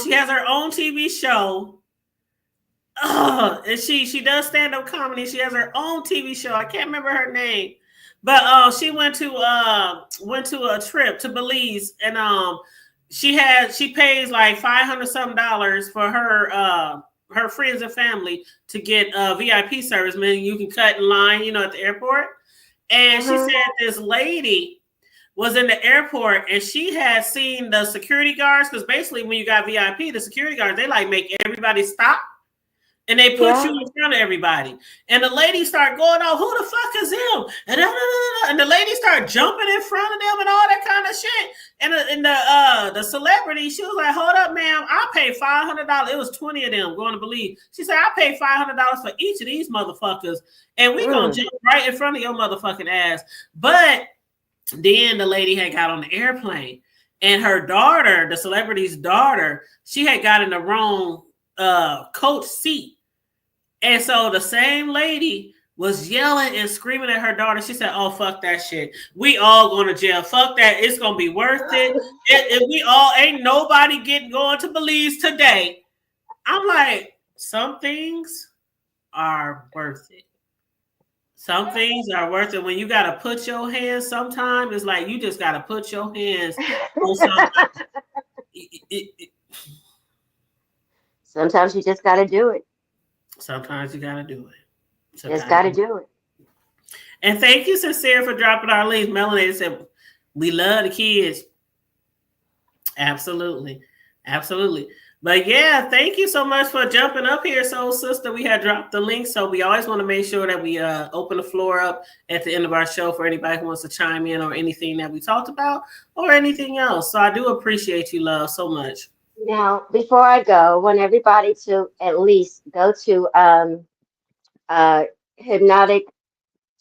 She has her own TV show. And she does stand-up comedy. She has her own TV show. I can't remember her name. But she went to a trip to Belize, and she pays like $500 something for her friends and family to get VIP service, meaning you can cut in line, at the airport. And she said this lady was in the airport and she had seen the security guards, because basically when you got VIP, the security guards, they like make everybody stop. And they put you in front of everybody. And the lady started going, oh, who the fuck is him? And the lady started jumping in front of them and all that kind of shit. And the celebrity, she was like, hold up, ma'am. I paid $500. It was 20 of them going to Believe. She said, I paid $500 for each of these motherfuckers. And we going to jump right in front of your motherfucking ass. But then the lady had got on the airplane. And her daughter, the celebrity's daughter, she had got in the wrong coach seat. And so the same lady was yelling and screaming at her daughter. She said, oh, fuck that shit. We all going to jail. Fuck that. It's going to be worth it. If we all ain't nobody going to Belize today. I'm like, some things are worth it. Some things are worth it. When you got to put your hands, sometimes it's like you just got to put your hands on something. Sometimes you just got to do it. Sometimes you got to do it. Just got to do it. And thank you, Sincere, for dropping our links. Melanie said, we love the kids. Absolutely. Absolutely. But yeah, thank you so much for jumping up here, Soul Sister. We had dropped the link, so we always want to make sure that we open the floor up at the end of our show for anybody who wants to chime in or anything that we talked about or anything else. So I do appreciate you, love, so much. Now, before I go, I want everybody to at least go to Hypnotic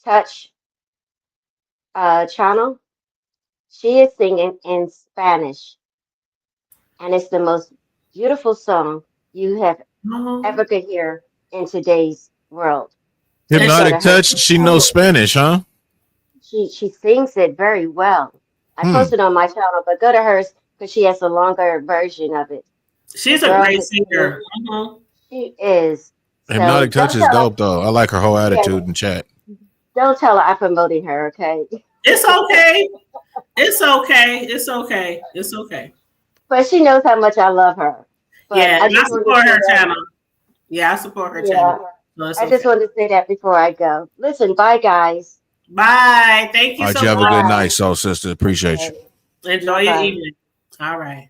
Touch channel. She is singing in Spanish, and it's the most beautiful song you have ever could hear in today's world. Hypnotic Touch. She knows Spanish, huh? She sings it very well. I posted on my channel, but go to hers because she has a longer version of it. She's a great singer. She is. Hypnotic Touch is dope, though. I like her whole attitude in chat. Don't tell her I'm promoting her, okay? It's okay. It's okay. It's okay. It's okay. But she knows how much I love her. But yeah, I support her channel. Yeah, I support her channel. So I just wanted to say that before I go. Listen, bye, guys. Bye. Thank you so much. You have a good night, Soul Sister. Appreciate you. Enjoy your evening. All right.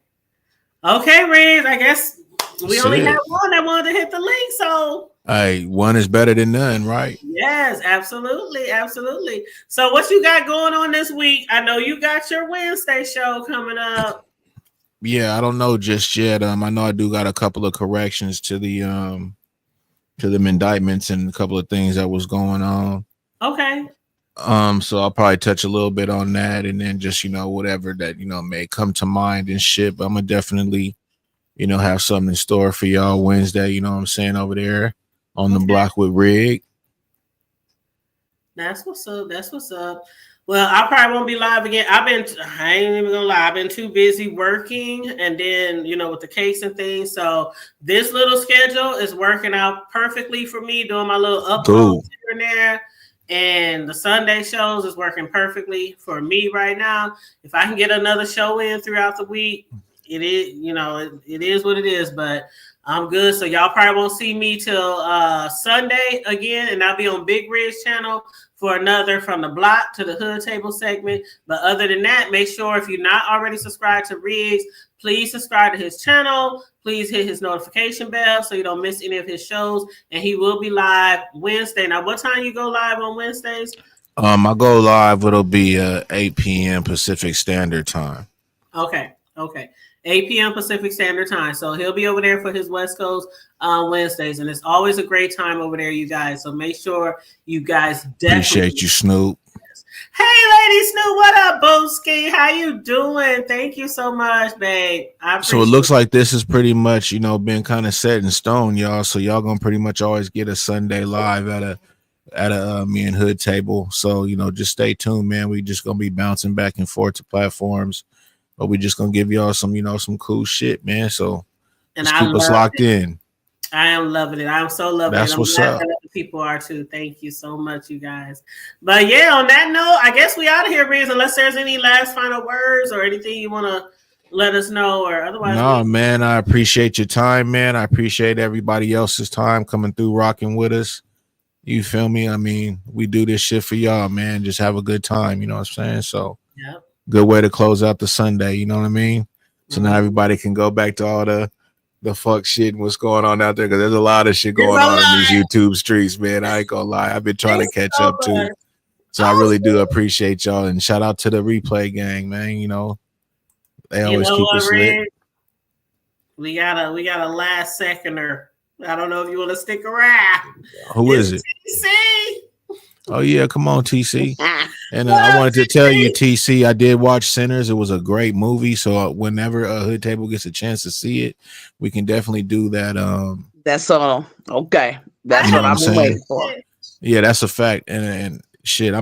Okay, Riz, I guess we only have one that wanted to hit the link, so. Hey, one is better than none, right? Yes, absolutely, absolutely. So what you got going on this week? I know you got your Wednesday show coming up. Yeah, I don't know just yet. I know I do got a couple of corrections to the to them indictments and a couple of things that was going on. Okay. So I'll probably touch a little bit on that, and then just whatever that may come to mind and shit. But I'm gonna definitely have something in store for y'all Wednesday. You know what I'm saying, over there on the block with Rig. That's what's up. That's what's up. Well, I probably won't be live again. I ain't even gonna lie. I've been too busy working and then, with the case and things. So this little schedule is working out perfectly for me, doing my little uploads here and there. And the Sunday shows is working perfectly for me right now. If I can get another show in throughout the week, it is, it is what it is, but I'm good. So y'all probably won't see me till Sunday again, and I'll be on Big Rig's channel for another From the Block to the Hood Table segment. But other than that, make sure if you're not already subscribed to Riggs, please subscribe to his channel. Please hit his notification bell so you don't miss any of his shows. And he will be live Wednesday. Now, what time you go live on Wednesdays? I go live. It'll be 8 p.m. Pacific Standard Time. Okay. 8 p.m. Pacific Standard Time. So he'll be over there for his West Coast Wednesdays. And it's always a great time over there, you guys. So make sure you guys definitely... Appreciate you, Snoop. Hey, Lady Snoop. What up, Booski? How you doing? Thank you so much, babe. So it looks like this is pretty much, been kind of set in stone, y'all. So y'all going to pretty much always get a Sunday live at a Me and Hood table. So, just stay tuned, man. We just going to be bouncing back and forth to platforms. But we just gonna give y'all some, some cool shit, man. So just keep us locked in. I am loving it. I'm so loving it. That's what's up. That other people are too. Thank you so much, you guys. But yeah, on that note, I guess we out of here, Riz. Unless there's any last final words or anything you want to let us know, or otherwise. No, man. I appreciate your time, man. I appreciate everybody else's time coming through, rocking with us. You feel me? I mean, we do this shit for y'all, man. Just have a good time. You know what I'm saying? So. Yep. Good way to close out the Sunday, you know what I mean? So now everybody can go back to all the fuck shit and what's going on out there, because there's a lot of shit going on in these YouTube streets, man. I ain't gonna lie. I've been trying to catch up too. So I really do appreciate y'all, and shout out to the replay gang, man. They always keep us lit. We got a last seconder. I don't know if you want to stick around. Who is it? TC. Oh yeah, come on, TC. And I wanted to tell you, TC, I did watch Sinners. It was a great movie. So whenever a Hood Table gets a chance to see it, we can definitely do that. That's all. Okay. That's what I've been waiting for. Yeah, that's a fact. And shit, I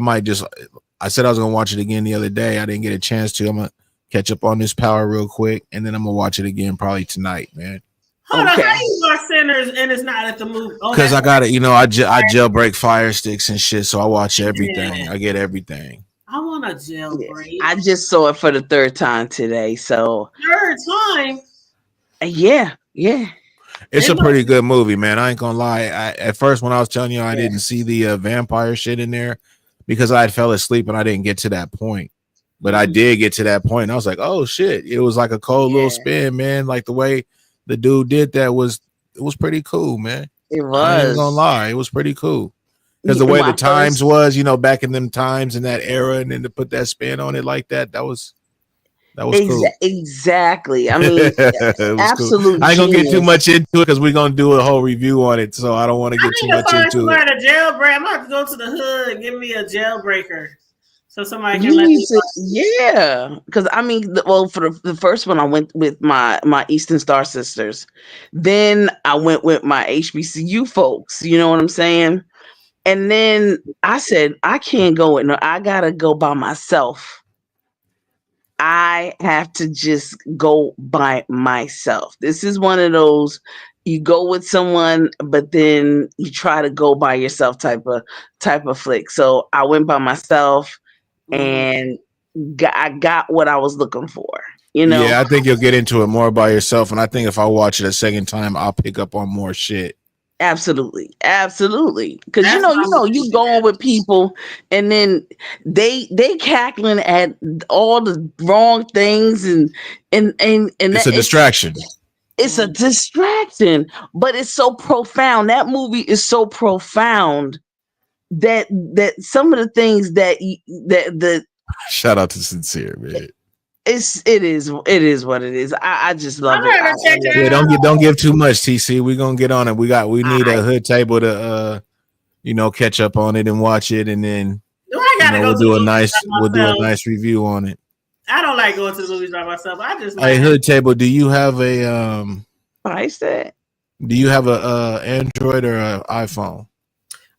said I was gonna watch it again the other day. I didn't get a chance to. I'm gonna catch up on this Power real quick, and then I'm gonna watch it again probably tonight, man. Hold on, how you watch Sinners and it's not at the movie? Because I got it, I jailbreak Fire Sticks and shit, so I watch everything. Yeah. I get everything. I want a jailbreak. I just saw it for the third time today. So third time? Yeah. It's a pretty good movie, man. I ain't gonna lie. At first, when I was telling you I didn't see the vampire shit in there because I had fell asleep and I didn't get to that point. But I did get to that point. And I was like, oh shit. It was like a cold little spin, man. Like the way the dude did that was pretty cool, man. It was. I ain't gonna lie, it was pretty cool. Because the way the times was, back in them times in that era, and then to put that spin on it like that was cool. Exactly. I mean, absolutely. Cool. I ain't gonna get too much into it because we're gonna do a whole review on it, so I don't want to get too much into it. A jailbreak. I'm gonna have to go to the hood and give me a jailbreaker. So somebody can let me because I mean, for the first one, I went with my Eastern Star sisters. Then I went with my HBCU folks. You know what I'm saying? And then I said, I can't go with I gotta go by myself. I have to just go by myself. This is one of those you go with someone, but then you try to go by yourself type of flick. So I went by myself. And I got what I was looking for, Yeah, I think you'll get into it more by yourself, and I think if I watch it a second time, I'll pick up on more shit. Absolutely, because you going with people, and then they cackling at all the wrong things, and it's a distraction. It's a distraction, but it's so profound. That movie is so profound. That some of the things that the shout out to Sincere, man. it is what it is. I just love it. Yeah, don't give too much, TC. We're gonna get on it. We need a hood table to catch up on it and watch it, and then we'll do a nice review on it. I don't like going to the movies by myself. I just Hey, hood table, do you have a I said, do you have a Android or an iPhone?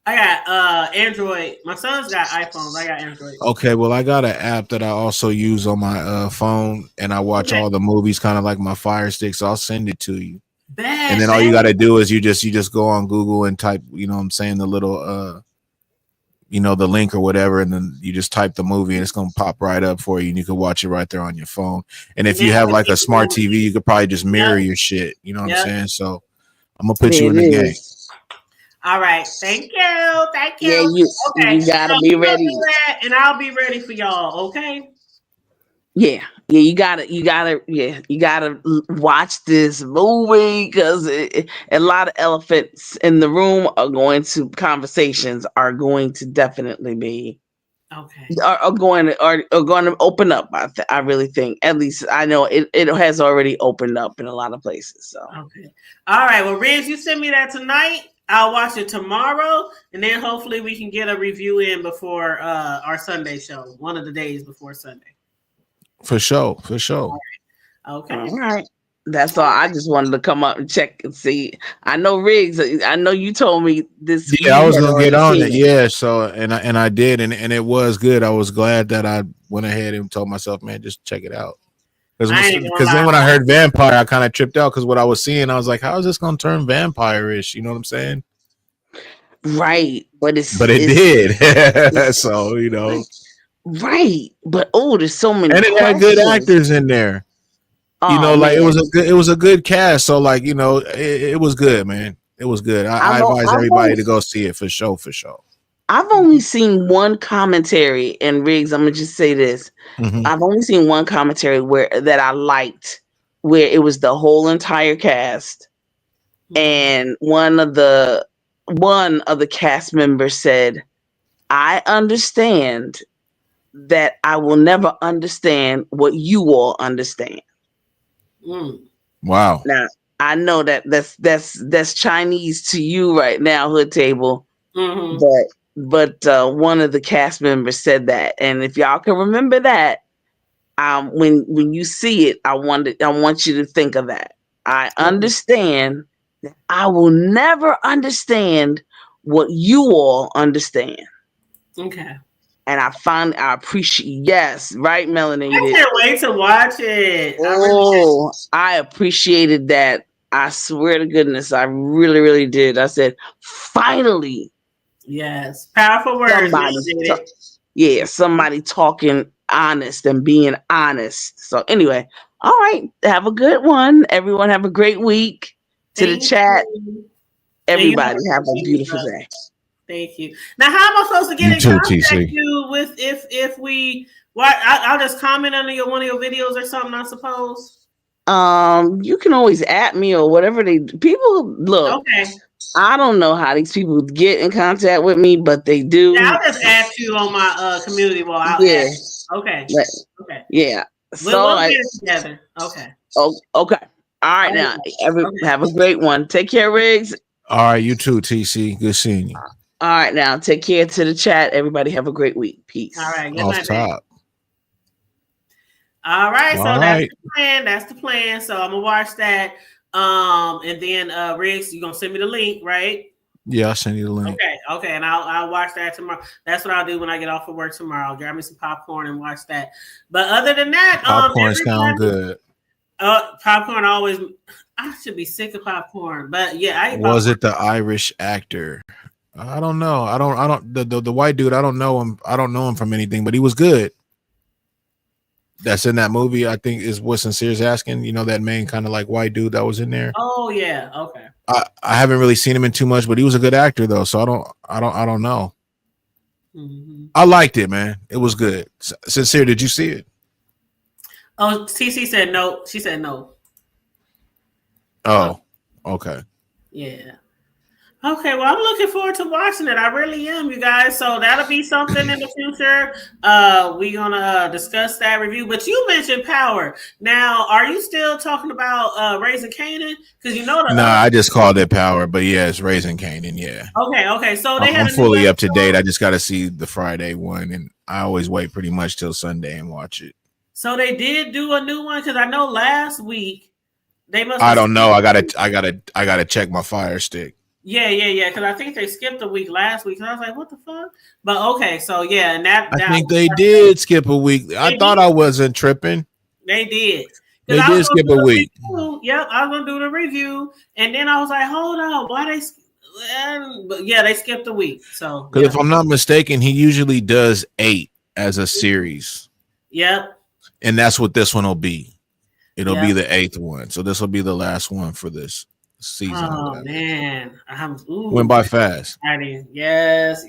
I got Android. My son's got iPhones. I got Android. Okay, well, I got an app that I also use on my phone, and I watch all the movies kind of like my Fire Stick, so I'll send it to you. And then all you got to do is you just go on Google and type, the little the link or whatever, and then you just type the movie and it's gonna pop right up for you, and you can watch it right there on your phone. And if you have like a smart TV, you could probably just mirror your shit. You know what I'm saying? So I'm gonna put you in the game. All right, thank you. Yeah, you gotta be ready, and I'll be ready for y'all. Okay. Yeah, you gotta watch this movie because a lot of elephants in the room conversations are going to definitely be are going to open up. I really think, at least I know it has already opened up in a lot of places. So okay, all right. Well, Riz, you send me that tonight. I'll watch it tomorrow, and then hopefully we can get a review in before our Sunday show, one of the days before Sunday. For sure. Okay. All right. That's all. I just wanted to come up and check and see. I know Riggs. I know you told me this. Yeah, I was gonna get on it. Yeah, so and I did, and it was good. I was glad that I went ahead and told myself, man, just check it out. Because then when I heard vampire, I kind of tripped out because what I was seeing, I was like, how is this gonna turn vampire-ish? You know what I'm saying? Right, but it did. So right, but there's so many, and it had good actors in there. It was a good cast. So it was good, man. It was good. I advise everybody to go see it for sure. I've only seen one commentary, and Riggs, I'm gonna just say this. Mm-hmm. I've only seen one commentary that I liked, where it was the whole entire cast, and one of the cast members said, "I understand that I will never understand what you all understand." Wow. Now I know that's Chinese to you right now, hood table, but one of the cast members said that, and if y'all can remember that, when you see it, I want you to think of that. I understand that I will never understand what you all understand. Okay. And I appreciate, yes, right, Melanie. I can't wait to watch it. I appreciated that. I swear to goodness, I really, really did. I said, finally. Yes. Powerful words. Somebody talking honest and being honest. So anyway, all right. Have a good one. Everyone have a great week. To the chat. Everybody have a beautiful day. Thank you. Now, how am I supposed to get in contact with you with if we? I'll just comment under one of your videos or something, I suppose. You can always at me or whatever people look. Okay. I don't know how these people get in contact with me, but they do. Yeah, I'll just add you on my community wall. Okay. Okay. Yeah. We'll get it together. Okay. Oh, okay. All right. Now, have a great one. Take care, Riggs. All right, you too, TC. Good seeing you. All right, now take care to the chat. Everybody have a great week. Peace. All right, good Off night, top. All right, so All that's right. the plan. That's the plan. So I'm gonna watch that. And then Riggs, you're gonna send me the link, right? Yeah, I'll send you the link. Okay, and I'll watch that tomorrow. That's what I'll do when I get off of work tomorrow. I'll grab me some popcorn and watch that. But other than that, Popcorn sound good. Popcorn always. I should be sick of popcorn, but yeah, I eat Was popcorn. it the Irish actor? I don't know. I don't the white dude. I don't know him. I don't know him from anything, but he was good. That's in that movie. I think is what Sincere's asking. You know, that main kind of like white dude that was in there. Oh yeah, okay. I haven't really seen him in too much, but he was a good actor though. So I don't know. Mm-hmm. I liked it, man. It was good. Sincere, did you see it? Oh, TC said no. She said no. Oh, okay. Yeah. Okay, well, I'm looking forward to watching it. I really am, you guys. So that'll be something in the future. We're gonna discuss that review. But you mentioned Power. Now, are you still talking about Raising Kanan? Because you know the Nah, other. I just called it Power, but yeah, it's Raising Kanan. Yeah. Okay. So they had I'm a new fully up to date. episode. I just got to see the Friday one, and I always wait pretty much till Sunday and watch it. So they did do a new one because I know last week they must. I don't know. I gotta check my Fire Stick. Yeah. Because I think they skipped a week last week, and I was like, "What the fuck?" But okay, so yeah, and that I think they did skip a week. I thought I wasn't tripping. They did. They did skip a week. Yep, I was gonna do the review, and then I was like, "Hold on, why they?" But yeah, they skipped a week. So Because if I'm not mistaken, he usually does 8 as a series. Yep. And that's what this one will be. It'll be the 8th one. So this will be the last one for this season. Oh man, Went by fast. Yes.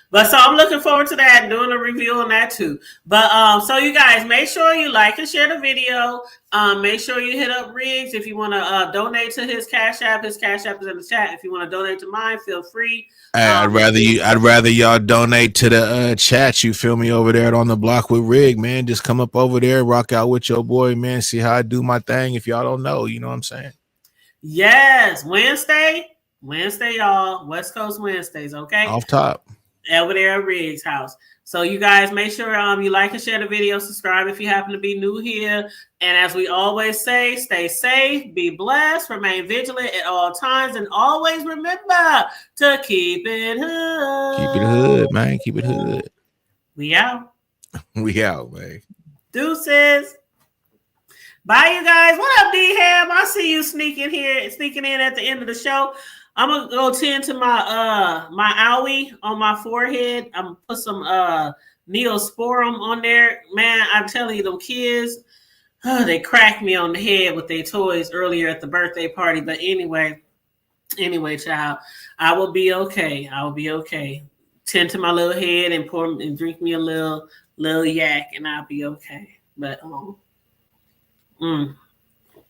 But so I'm looking forward to that, doing a review on that too. But so you guys, make sure you like and share the video. Make sure you hit up Riggs if you want to donate to his Cash App. His Cash App is in the chat. If you want to donate to mine, feel free. I'd rather y'all donate to the chat. You feel me over there on the block with Rig, man. Just come up over there, rock out with your boy, man. See how I do my thing. If y'all don't know, you know what I'm saying. Yes, Wednesday, y'all. West Coast Wednesdays, okay? Off top. Over there at Riggs' house. So you guys make sure you like and share the video, subscribe if you happen to be new here. And as we always say, stay safe, be blessed, remain vigilant at all times, and always remember to keep it hood. Keep it hood, man. Keep it hood. We out. We out, man. Deuces. Bye, you guys. What up, D-Ham? I see you sneaking in at the end of the show. I'm gonna go tend to my my owie on my forehead. I'm gonna put some Neosporum on there. Man, I'm telling you, them kids, they cracked me on the head with their toys earlier at the birthday party. But anyway, child, I will be okay. Tend to my little head and pour and drink me a little yak, and I'll be okay. But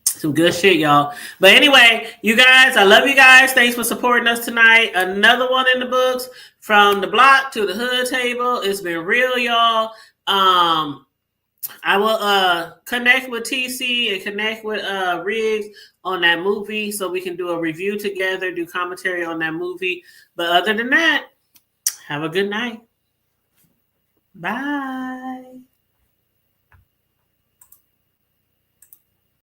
some good shit, y'all. But anyway, you guys, I love you guys. Thanks for supporting us tonight. Another one in the books, from the block to the hood table. It's been real, y'all. I will connect with TC and connect with Riggs on that movie so we can do a review together, do commentary on that movie. But other than that, have a good night. Bye.